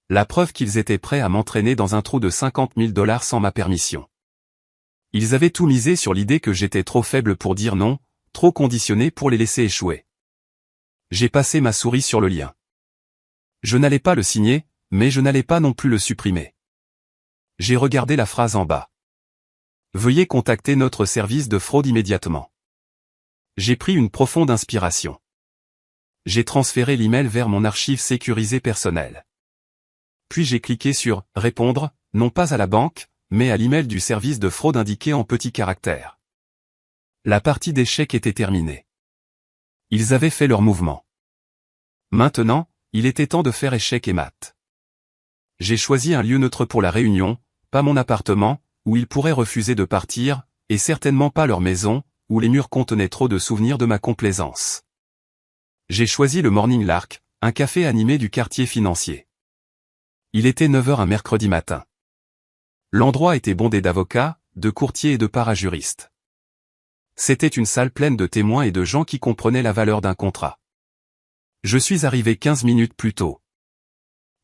Speaker 1: La preuve qu'ils étaient prêts à m'entraîner dans un trou de 50 000 $ sans ma permission. Ils avaient tout misé sur l'idée que j'étais trop faible pour dire non, trop conditionné pour les laisser échouer. J'ai passé ma souris sur le lien. Je n'allais pas le signer, mais je n'allais pas non plus le supprimer. J'ai regardé la phrase en bas. Veuillez contacter notre service de fraude immédiatement. J'ai pris une profonde inspiration. J'ai transféré l'email vers mon archive sécurisée personnelle. Puis j'ai cliqué sur « Répondre », non pas à la banque, mais à l'email du service de fraude indiqué en petits caractères. La partie d'échec était terminée. Ils avaient fait leur mouvement. Maintenant, il était temps de faire échec et mat. J'ai choisi un lieu neutre pour la réunion, pas mon appartement, où ils pourraient refuser de partir, et certainement pas leur maison, où les murs contenaient trop de souvenirs de ma complaisance. J'ai choisi le Morning Lark, un café animé du quartier financier. Il était 9 h un mercredi matin. L'endroit était bondé d'avocats, de courtiers et de parajuristes. C'était une salle pleine de témoins et de gens qui comprenaient la valeur d'un contrat. Je suis arrivé 15 minutes plus tôt.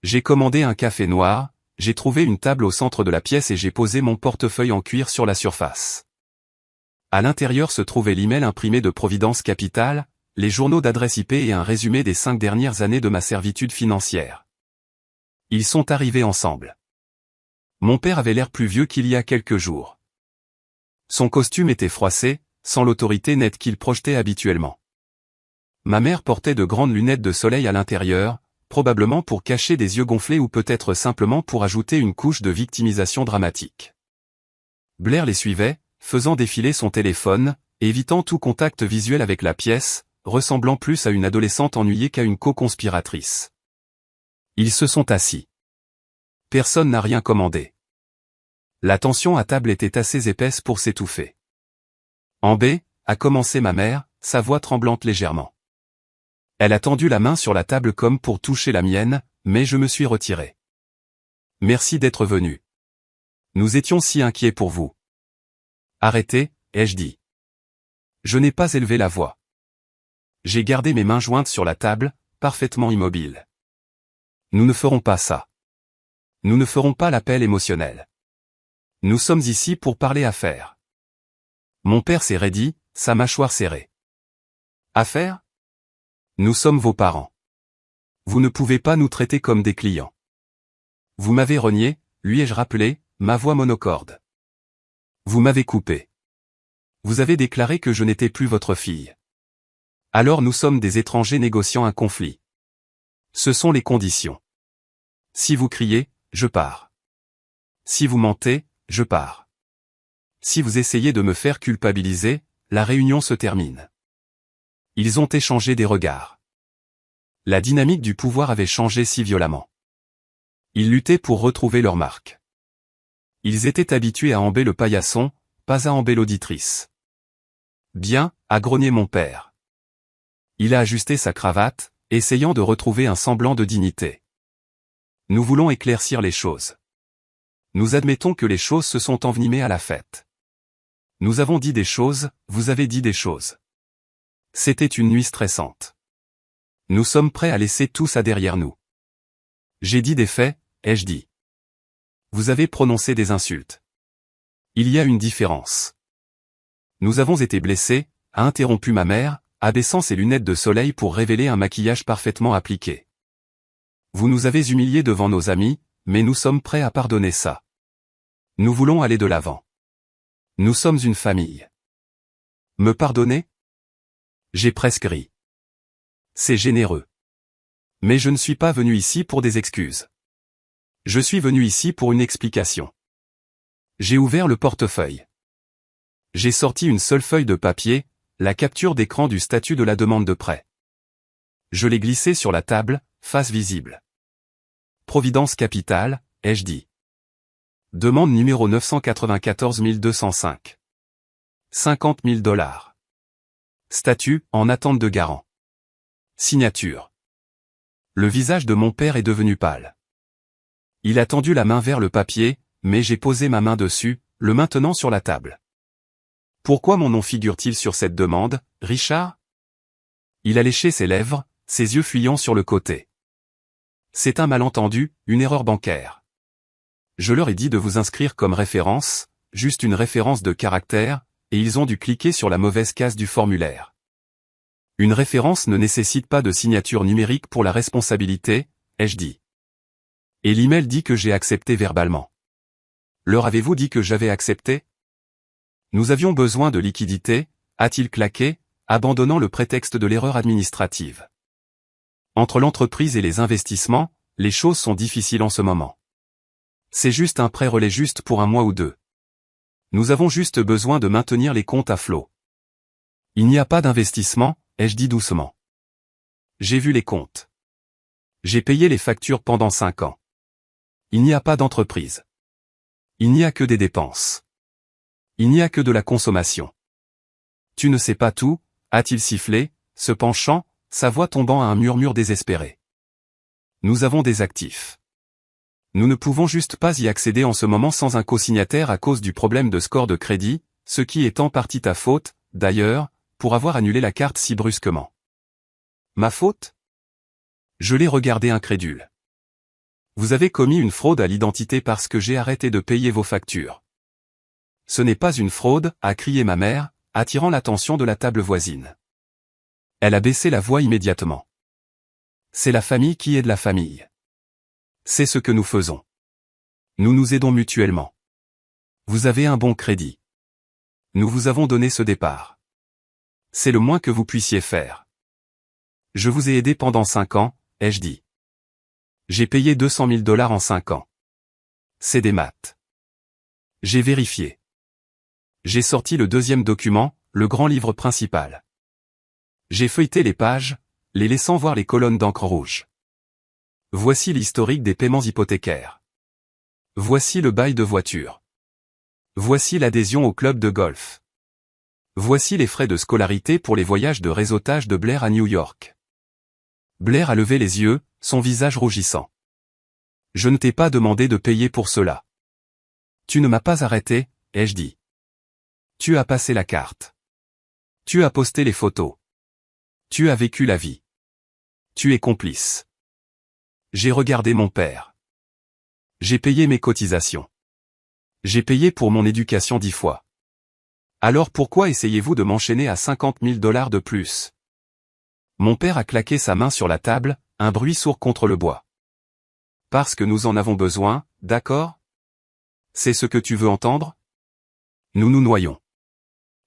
Speaker 1: J'ai commandé un café noir, j'ai trouvé une table au centre de la pièce et j'ai posé mon portefeuille en cuir sur la surface. À l'intérieur se trouvait l'email imprimé de Providence Capital, les journaux d'adresse IP et un résumé des 5 dernières années de ma servitude financière. Ils sont arrivés ensemble. Mon père avait l'air plus vieux qu'il y a quelques jours. Son costume était froissé, sans l'autorité nette qu'il projetait habituellement. Ma mère portait de grandes lunettes de soleil à l'intérieur, probablement pour cacher des yeux gonflés ou peut-être simplement pour ajouter une couche de victimisation dramatique. Blair les suivait, faisant défiler son téléphone, évitant tout contact visuel avec la pièce, ressemblant plus à une adolescente ennuyée qu'à une co-conspiratrice. Ils se sont assis. Personne n'a rien commandé. La tension à table était assez épaisse pour s'étouffer. En B, a commencé ma mère, sa voix tremblante légèrement. Elle a tendu la main sur la table comme pour toucher la mienne, mais je me suis retiré. Merci d'être venu. Nous étions si inquiets pour vous. Arrêtez, ai-je dit. Je n'ai pas élevé la voix. J'ai gardé mes mains jointes sur la table, parfaitement immobile. Nous ne ferons pas ça. Nous ne ferons pas l'appel émotionnel. Nous sommes ici pour parler affaires. Mon père s'est raidi, sa mâchoire serrée. Affaires ? Nous sommes vos parents. Vous ne pouvez pas nous traiter comme des clients. Vous m'avez renié, lui ai-je rappelé, ma voix monocorde. Vous m'avez coupé. Vous avez déclaré que je n'étais plus votre fille. Alors nous sommes des étrangers négociant un conflit. Ce sont les conditions. Si vous criez, je pars. Si vous mentez, je pars. Si vous essayez de me faire culpabiliser, la réunion se termine. Ils ont échangé des regards. La dynamique du pouvoir avait changé si violemment. Ils luttaient pour retrouver leur marque. Ils étaient habitués à Ambé le paillasson, pas à Ambé l'auditrice. Bien, a grogné mon père. Il a ajusté sa cravate, essayant de retrouver un semblant de dignité. Nous voulons éclaircir les choses. Nous admettons que les choses se sont envenimées à la fête. Nous avons dit des choses, vous avez dit des choses. C'était une nuit stressante. Nous sommes prêts à laisser tout ça derrière nous. J'ai dit des faits, ai-je dit. Vous avez prononcé des insultes. Il y a une différence. Nous avons été blessés, a interrompu ma mère, abaissant ses lunettes de soleil pour révéler un maquillage parfaitement appliqué. Vous nous avez humiliés devant nos amis, mais nous sommes prêts à pardonner ça. Nous voulons aller de l'avant. Nous sommes une famille. Me pardonner? J'ai presque ri. C'est généreux. Mais je ne suis pas venu ici pour des excuses. Je suis venu ici pour une explication. J'ai ouvert le portefeuille. J'ai sorti une seule feuille de papier, la capture d'écran du statut de la demande de prêt. Je l'ai glissée sur la table, face visible. Providence Capitale, ai-je dit. Demande numéro 994 205. 50 000 $. Statut, en attente de garant. Signature. Le visage de mon père est devenu pâle. Il a tendu la main vers le papier, mais j'ai posé ma main dessus, le maintenant sur la table. Pourquoi mon nom figure-t-il sur cette demande, Richard? Il a léché ses lèvres, ses yeux fuyant sur le côté. C'est un malentendu, une erreur bancaire. Je leur ai dit de vous inscrire comme référence, juste une référence de caractère, et ils ont dû cliquer sur la mauvaise case du formulaire. Une référence ne nécessite pas de signature numérique pour la responsabilité, ai-je dit. Et l'email dit que j'ai accepté verbalement. Leur avez-vous dit que j'avais accepté? Nous avions besoin de liquidité, a-t-il claqué, abandonnant le prétexte de l'erreur administrative. Entre l'entreprise et les investissements, les choses sont difficiles en ce moment. C'est juste un prêt relais juste pour un mois ou deux. Nous avons juste besoin de maintenir les comptes à flot. Il n'y a pas d'investissement, ai-je dit doucement. J'ai vu les comptes. J'ai payé les factures pendant 5 ans. Il n'y a pas d'entreprise. Il n'y a que des dépenses. Il n'y a que de la consommation. Tu ne sais pas tout, a-t-il sifflé, se penchant, sa voix tombant à un murmure désespéré. Nous avons des actifs. Nous ne pouvons juste pas y accéder en ce moment sans un co-signataire à cause du problème de score de crédit, ce qui est en partie ta faute, d'ailleurs, pour avoir annulé la carte si brusquement. Ma faute? Je l'ai regardé incrédule. Vous avez commis une fraude à l'identité parce que j'ai arrêté de payer vos factures. Ce n'est pas une fraude, a crié ma mère, attirant l'attention de la table voisine. Elle a baissé la voix immédiatement. C'est la famille qui aide la famille. C'est ce que nous faisons. Nous nous aidons mutuellement. Vous avez un bon crédit. Nous vous avons donné ce départ. C'est le moins que vous puissiez faire. Je vous ai aidé pendant 5 ans, ai-je dit. J'ai payé 200 000 $ en 5 ans. C'est des maths. J'ai vérifié. J'ai sorti le deuxième document, le grand livre principal. J'ai feuilleté les pages, les laissant voir les colonnes d'encre rouge. Voici l'historique des paiements hypothécaires. Voici le bail de voiture. Voici l'adhésion au club de golf. Voici les frais de scolarité pour les voyages de réseautage de Blair à New York. Blair a levé les yeux, son visage rougissant. Je ne t'ai pas demandé de payer pour cela. Tu ne m'as pas arrêté, ai-je dit. Tu as passé la carte. Tu as posté les photos. Tu as vécu la vie. Tu es complice. J'ai regardé mon père. J'ai payé mes cotisations. J'ai payé pour mon éducation 10 fois. Alors pourquoi essayez-vous de m'enchaîner à 50 000 $ de plus? Mon père a claqué sa main sur la table, un bruit sourd contre le bois. Parce que nous en avons besoin, d'accord? C'est ce que tu veux entendre? Nous nous noyons.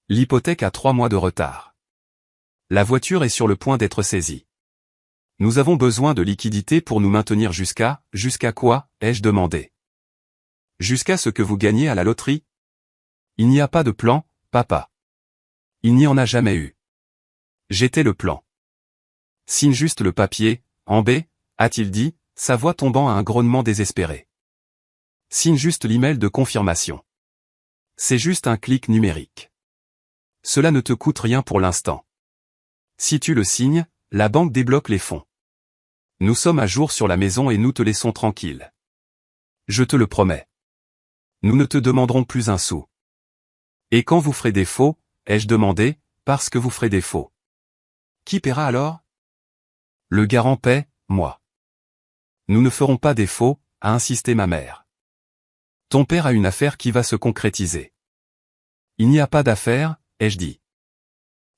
Speaker 1: L'hypothèque a 3 mois de retard. La voiture est sur le point d'être saisie. Nous avons besoin de liquidités pour nous maintenir jusqu'à quoi, ai-je demandé. Jusqu'à ce que vous gagniez à la loterie? Il n'y a pas de plan, papa. Il n'y en a jamais eu. J'étais le plan. Signe juste le papier, en B, a-t-il dit, sa voix tombant à un grognement désespéré. Signe juste l'email de confirmation. C'est juste un clic numérique. Cela ne te coûte rien pour l'instant. Si tu le signes, la banque débloque les fonds. Nous sommes à jour sur la maison et nous te laissons tranquille. Je te le promets. Nous ne te demanderons plus un sou. Et quand vous ferez défaut, ai-je demandé, parce que vous ferez défaut. Qui paiera alors? Le garant paie, moi. Nous ne ferons pas défaut, a insisté ma mère. Ton père a une affaire qui va se concrétiser. Il n'y a pas d'affaire, ai-je dit.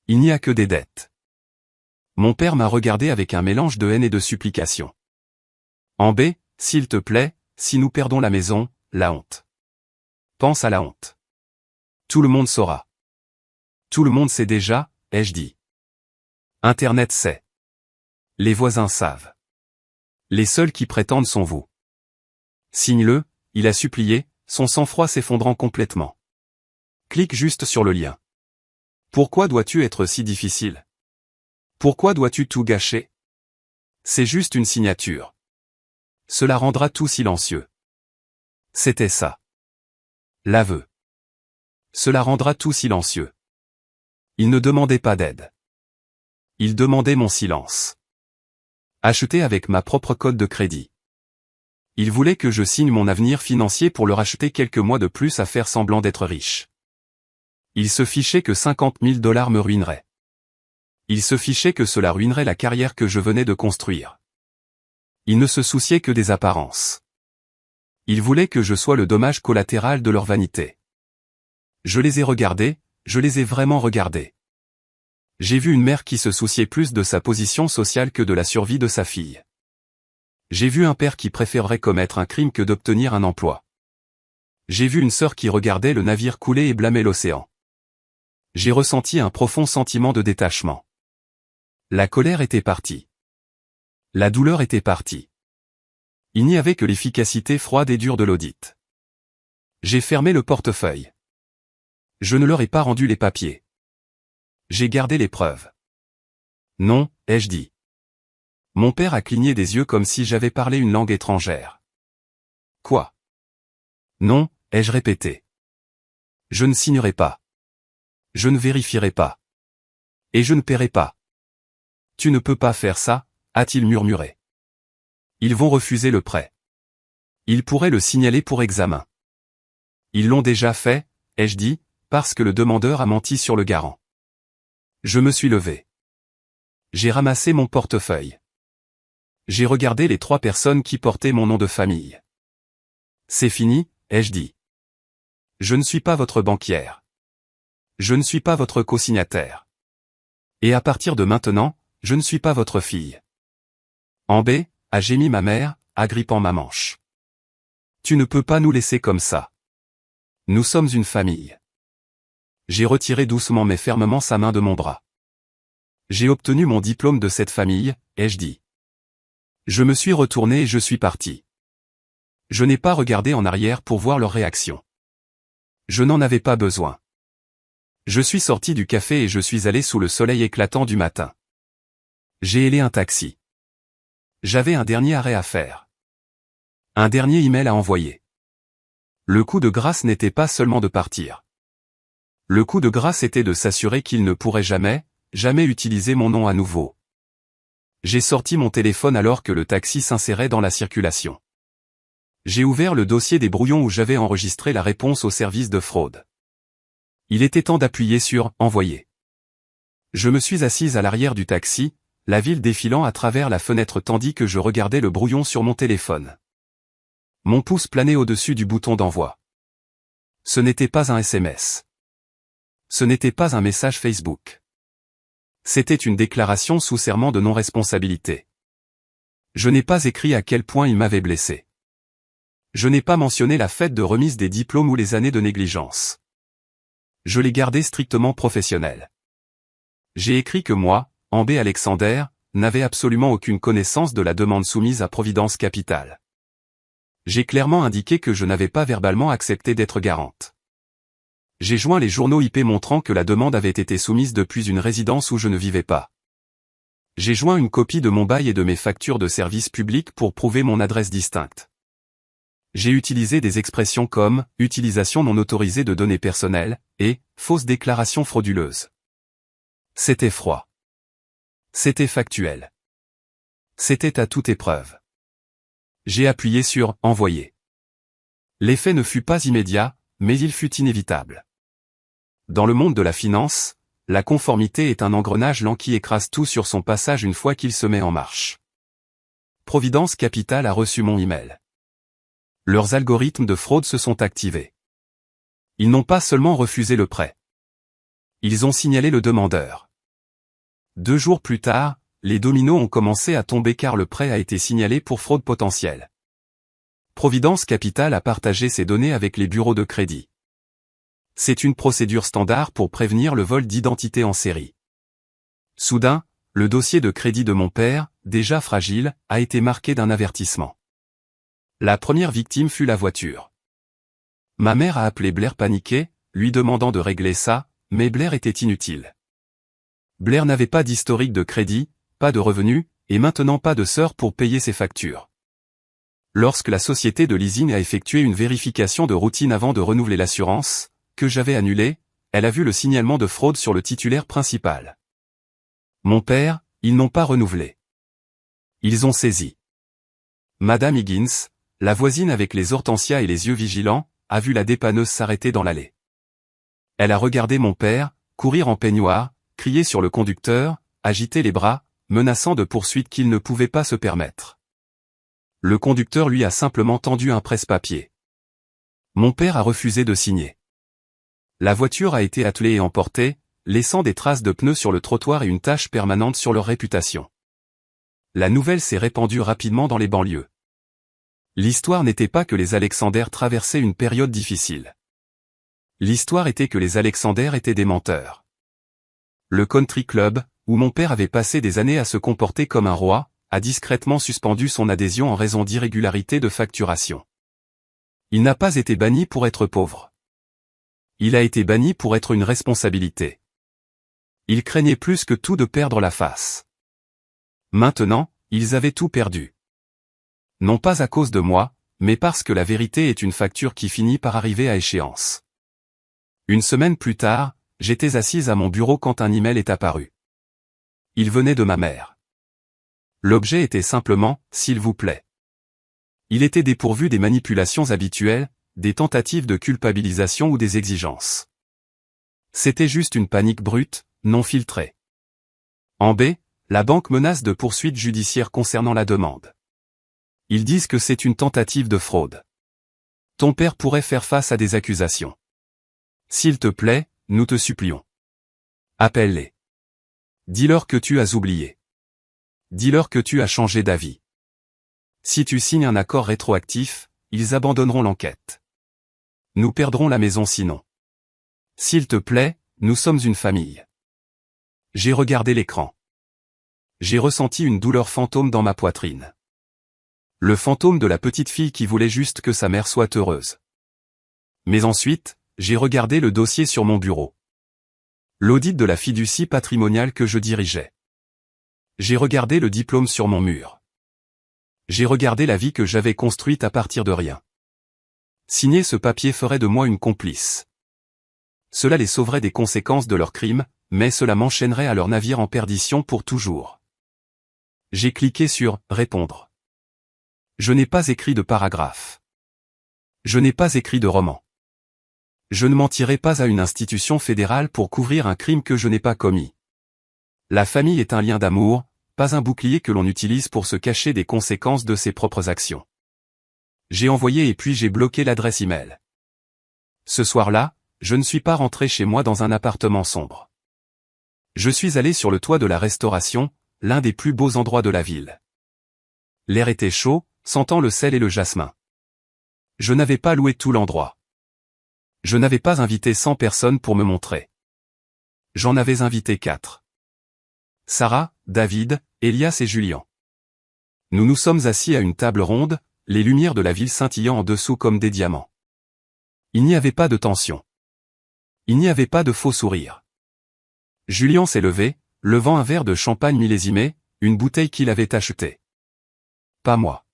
Speaker 1: Il n'y a que des dettes. Mon père m'a regardé avec un mélange de haine et de supplication. En B, s'il te plaît, si nous perdons la maison, la honte. Pense à la honte. Tout le monde saura. Tout le monde sait déjà, ai-je dit. Internet sait. Les voisins savent. Les seuls qui prétendent sont vous. Signe-le, il a supplié, son sang-froid s'effondrant complètement. Clique juste sur le lien. Pourquoi dois-tu être si difficile? Pourquoi dois-tu tout gâcher? C'est juste une signature. Cela rendra tout silencieux. C'était ça. L'aveu. Cela rendra tout silencieux. Il ne demandait pas d'aide. Il demandait mon silence. Acheté avec ma propre code de crédit. Il voulait que je signe mon avenir financier pour le racheter quelques mois de plus à faire semblant d'être riche. Il se fichait que 50 000 $ me ruineraient. Il se fichait que cela ruinerait la carrière que je venais de construire. Il ne se souciait que des apparences. Il voulait que je sois le dommage collatéral de leur vanité. Je les ai regardés, je les ai vraiment regardés. J'ai vu une mère qui se souciait plus de sa position sociale que de la survie de sa fille. J'ai vu un père qui préférerait commettre un crime que d'obtenir un emploi. J'ai vu une sœur qui regardait le navire couler et blâmait l'océan. J'ai ressenti un profond sentiment de détachement. La colère était partie. La douleur était partie. Il n'y avait que l'efficacité froide et dure de l'audit. J'ai fermé le portefeuille. Je ne leur ai pas rendu les papiers. J'ai gardé les preuves. Non, ai-je dit. Mon père a cligné des yeux comme si j'avais parlé une langue étrangère. Quoi? Non, ai-je répété. Je ne signerai pas. Je ne vérifierai pas. Et je ne paierai pas. Tu ne peux pas faire ça, a-t-il murmuré. Ils vont refuser le prêt. Ils pourraient le signaler pour examen. Ils l'ont déjà fait, ai-je dit, parce que le demandeur a menti sur le garant. Je me suis levé. J'ai ramassé mon portefeuille. J'ai regardé les 3 personnes qui portaient mon nom de famille. C'est fini, ai-je dit. Je ne suis pas votre banquière. Je ne suis pas votre co-signataire. Et à partir de maintenant, je ne suis pas votre fille. En B, a gémi ma mère, agrippant ma manche. Tu ne peux pas nous laisser comme ça. Nous sommes une famille. J'ai retiré doucement mais fermement sa main de mon bras. J'ai obtenu mon diplôme de cette famille, ai-je dit. Je me suis retourné et je suis parti. Je n'ai pas regardé en arrière pour voir leur réaction. Je n'en avais pas besoin. Je suis sorti du café et je suis allé sous le soleil éclatant du matin. J'ai hélé un taxi. J'avais un dernier arrêt à faire. Un dernier email à envoyer. Le coup de grâce n'était pas seulement de partir. Le coup de grâce était de s'assurer qu'il ne pourrait jamais utiliser mon nom à nouveau. J'ai sorti mon téléphone alors que le taxi s'insérait dans la circulation. J'ai ouvert le dossier des brouillons où j'avais enregistré la réponse au service de fraude. Il était temps d'appuyer sur « Envoyer ». Je me suis assise à l'arrière du taxi, la ville défilant à travers la fenêtre tandis que je regardais le brouillon sur mon téléphone. Mon pouce planait au-dessus du bouton d'envoi. Ce n'était pas un SMS. Ce n'était pas un message Facebook. C'était une déclaration sous serment de non-responsabilité. Je n'ai pas écrit à quel point il m'avait blessé. Je n'ai pas mentionné la fête de remise des diplômes ou les années de négligence. Je l'ai gardé strictement professionnel. J'ai écrit que moi, Ambé Alexander, n'avais absolument aucune connaissance de la demande soumise à Providence Capital. J'ai clairement indiqué que je n'avais pas verbalement accepté d'être garante. J'ai joint les journaux IP montrant que la demande avait été soumise depuis une résidence où je ne vivais pas. J'ai joint une copie de mon bail et de mes factures de services publics pour prouver mon adresse distincte. J'ai utilisé des expressions comme « utilisation non autorisée de données personnelles » et « fausse déclaration frauduleuse ». C'était froid. C'était factuel. C'était à toute épreuve. J'ai appuyé sur « Envoyer ». L'effet ne fut pas immédiat, mais il fut inévitable. Dans le monde de la finance, la conformité est un engrenage lent qui écrase tout sur son passage une fois qu'il se met en marche. Providence Capital a reçu mon email. Leurs algorithmes de fraude se sont activés. Ils n'ont pas seulement refusé le prêt. Ils ont signalé le demandeur. 2 jours plus tard, les dominos ont commencé à tomber car le prêt a été signalé pour fraude potentielle. Providence Capital a partagé ces données avec les bureaux de crédit. C'est une procédure standard pour prévenir le vol d'identité en série. Soudain, le dossier de crédit de mon père, déjà fragile, a été marqué d'un avertissement. La première victime fut la voiture. Ma mère a appelé Blair paniqué, lui demandant de régler ça, mais Blair était inutile. Blair n'avait pas d'historique de crédit, pas de revenus, et maintenant pas de sœur pour payer ses factures. Lorsque la société de leasing a effectué une vérification de routine avant de renouveler l'assurance, que j'avais annulée, elle a vu le signalement de fraude sur le titulaire principal. Mon père, ils n'ont pas renouvelé. Ils ont saisi. Madame Higgins, la voisine avec les hortensias et les yeux vigilants, a vu la dépanneuse s'arrêter dans l'allée. Elle a regardé mon père, courir en peignoir, crier sur le conducteur, agiter les bras, menaçant de poursuites qu'il ne pouvait pas se permettre. Le conducteur lui a simplement tendu un presse-papier. Mon père a refusé de signer. La voiture a été attelée et emportée, laissant des traces de pneus sur le trottoir et une tache permanente sur leur réputation. La nouvelle s'est répandue rapidement dans les banlieues. L'histoire n'était pas que les Alexanders traversaient une période difficile. L'histoire était que les Alexanders étaient des menteurs. Le country club, où mon père avait passé des années à se comporter comme un roi, a discrètement suspendu son adhésion en raison d'irrégularités de facturation. Il n'a pas été banni pour être pauvre. Il a été banni pour être une responsabilité. Il craignait plus que tout de perdre la face. Maintenant, ils avaient tout perdu. Non pas à cause de moi, mais parce que la vérité est une facture qui finit par arriver à échéance. Une semaine plus tard, j'étais assise à mon bureau quand un email est apparu. Il venait de ma mère. L'objet était simplement « s'il vous plaît ». Il était dépourvu des manipulations habituelles, des tentatives de culpabilisation ou des exigences. C'était juste une panique brute, non filtrée. En B, la banque menace de poursuites judiciaires concernant la demande. Ils disent que c'est une tentative de fraude. Ton père pourrait faire face à des accusations. S'il te plaît, nous te supplions. Appelle-les. Dis-leur que tu as oublié. Dis-leur que tu as changé d'avis. Si tu signes un accord rétroactif, ils abandonneront l'enquête. Nous perdrons la maison sinon. S'il te plaît, nous sommes une famille. J'ai regardé l'écran. J'ai ressenti une douleur fantôme dans ma poitrine. Le fantôme de la petite fille qui voulait juste que sa mère soit heureuse. Mais ensuite, j'ai regardé le dossier sur mon bureau. L'audit de la fiducie patrimoniale que je dirigeais. J'ai regardé le diplôme sur mon mur. J'ai regardé la vie que j'avais construite à partir de rien. Signer ce papier ferait de moi une complice. Cela les sauverait des conséquences de leurs crimes, mais cela m'enchaînerait à leur navire en perdition pour toujours. J'ai cliqué sur « Répondre ». Je n'ai pas écrit de paragraphe. Je n'ai pas écrit de roman. Je ne mentirai pas à une institution fédérale pour couvrir un crime que je n'ai pas commis. La famille est un lien d'amour, pas un bouclier que l'on utilise pour se cacher des conséquences de ses propres actions. J'ai envoyé et puis j'ai bloqué l'adresse email. Ce soir-là, je ne suis pas rentré chez moi dans un appartement sombre. Je suis allé sur le toit de la Restauration, l'un des plus beaux endroits de la ville. L'air était chaud, sentant le sel et le jasmin. Je n'avais pas loué tout l'endroit. Je n'avais pas invité 100 personnes pour me montrer. J'en avais invité 4. Sarah, David, Elias et Julien. Nous nous sommes assis à une table ronde, les lumières de la ville scintillant en dessous comme des diamants. Il n'y avait pas de tension. Il n'y avait pas de faux sourires. Julien s'est levé, levant un verre de champagne millésimé, une bouteille qu'il avait achetée. Pas moi.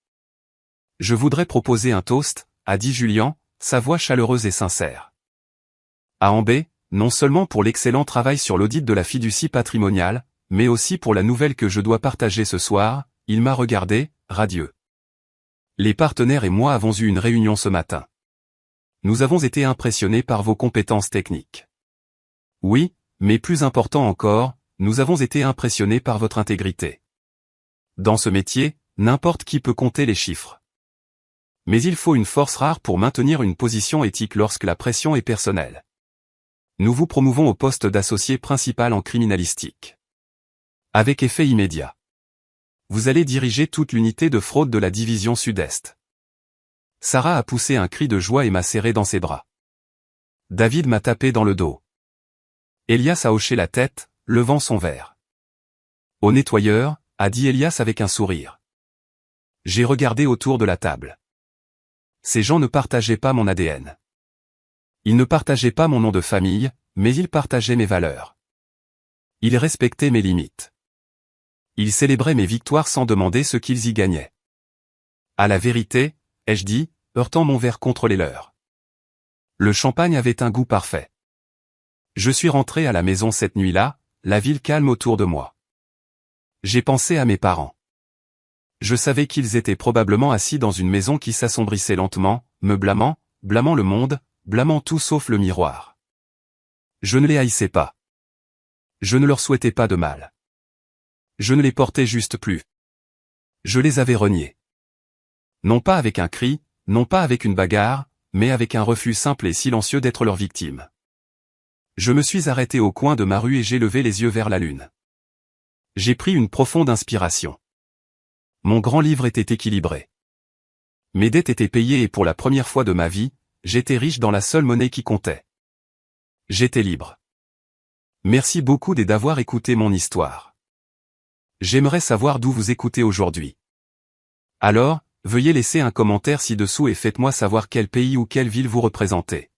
Speaker 1: Je voudrais proposer un toast, a dit Julien, sa voix chaleureuse et sincère. À Ambé, non seulement pour l'excellent travail sur l'audit de la fiducie patrimoniale, mais aussi pour la nouvelle que je dois partager ce soir, il m'a regardé, radieux. Les partenaires et moi avons eu une réunion ce matin. Nous avons été impressionnés par vos compétences techniques. Oui, mais plus important encore, nous avons été impressionnés par votre intégrité. Dans ce métier, n'importe qui peut compter les chiffres. Mais il faut une force rare pour maintenir une position éthique lorsque la pression est personnelle. Nous vous promouvons au poste d'associé principal en criminalistique. Avec effet immédiat. Vous allez diriger toute l'unité de fraude de la division Sud-Est. Sarah a poussé un cri de joie et m'a serré dans ses bras. David m'a tapé dans le dos. Elias a hoché la tête, levant son verre. Au nettoyeur, a dit Elias avec un sourire. J'ai regardé autour de la table. Ces gens ne partageaient pas mon ADN. Ils ne partageaient pas mon nom de famille, mais ils partageaient mes valeurs. Ils respectaient mes limites. Ils célébraient mes victoires sans demander ce qu'ils y gagnaient. À la vérité, ai-je dit, heurtant mon verre contre les leurs. Le champagne avait un goût parfait. Je suis rentré à la maison cette nuit-là, la ville calme autour de moi. J'ai pensé à mes parents. Je savais qu'ils étaient probablement assis dans une maison qui s'assombrissait lentement, me blâmant, blâmant le monde, blâmant tout sauf le miroir. Je ne les haïssais pas. Je ne leur souhaitais pas de mal. Je ne les portais juste plus. Je les avais reniés. Non pas avec un cri, non pas avec une bagarre, mais avec un refus simple et silencieux d'être leur victime. Je me suis arrêté au coin de ma rue et j'ai levé les yeux vers la lune. J'ai pris une profonde inspiration. Mon grand livre était équilibré. Mes dettes étaient payées et pour la première fois de ma vie, j'étais riche dans la seule monnaie qui comptait. J'étais libre. Merci beaucoup d'avoir écouté mon histoire. J'aimerais savoir d'où vous écoutez aujourd'hui. Alors, veuillez laisser un commentaire ci-dessous et faites-moi savoir quel pays ou quelle ville vous représentez.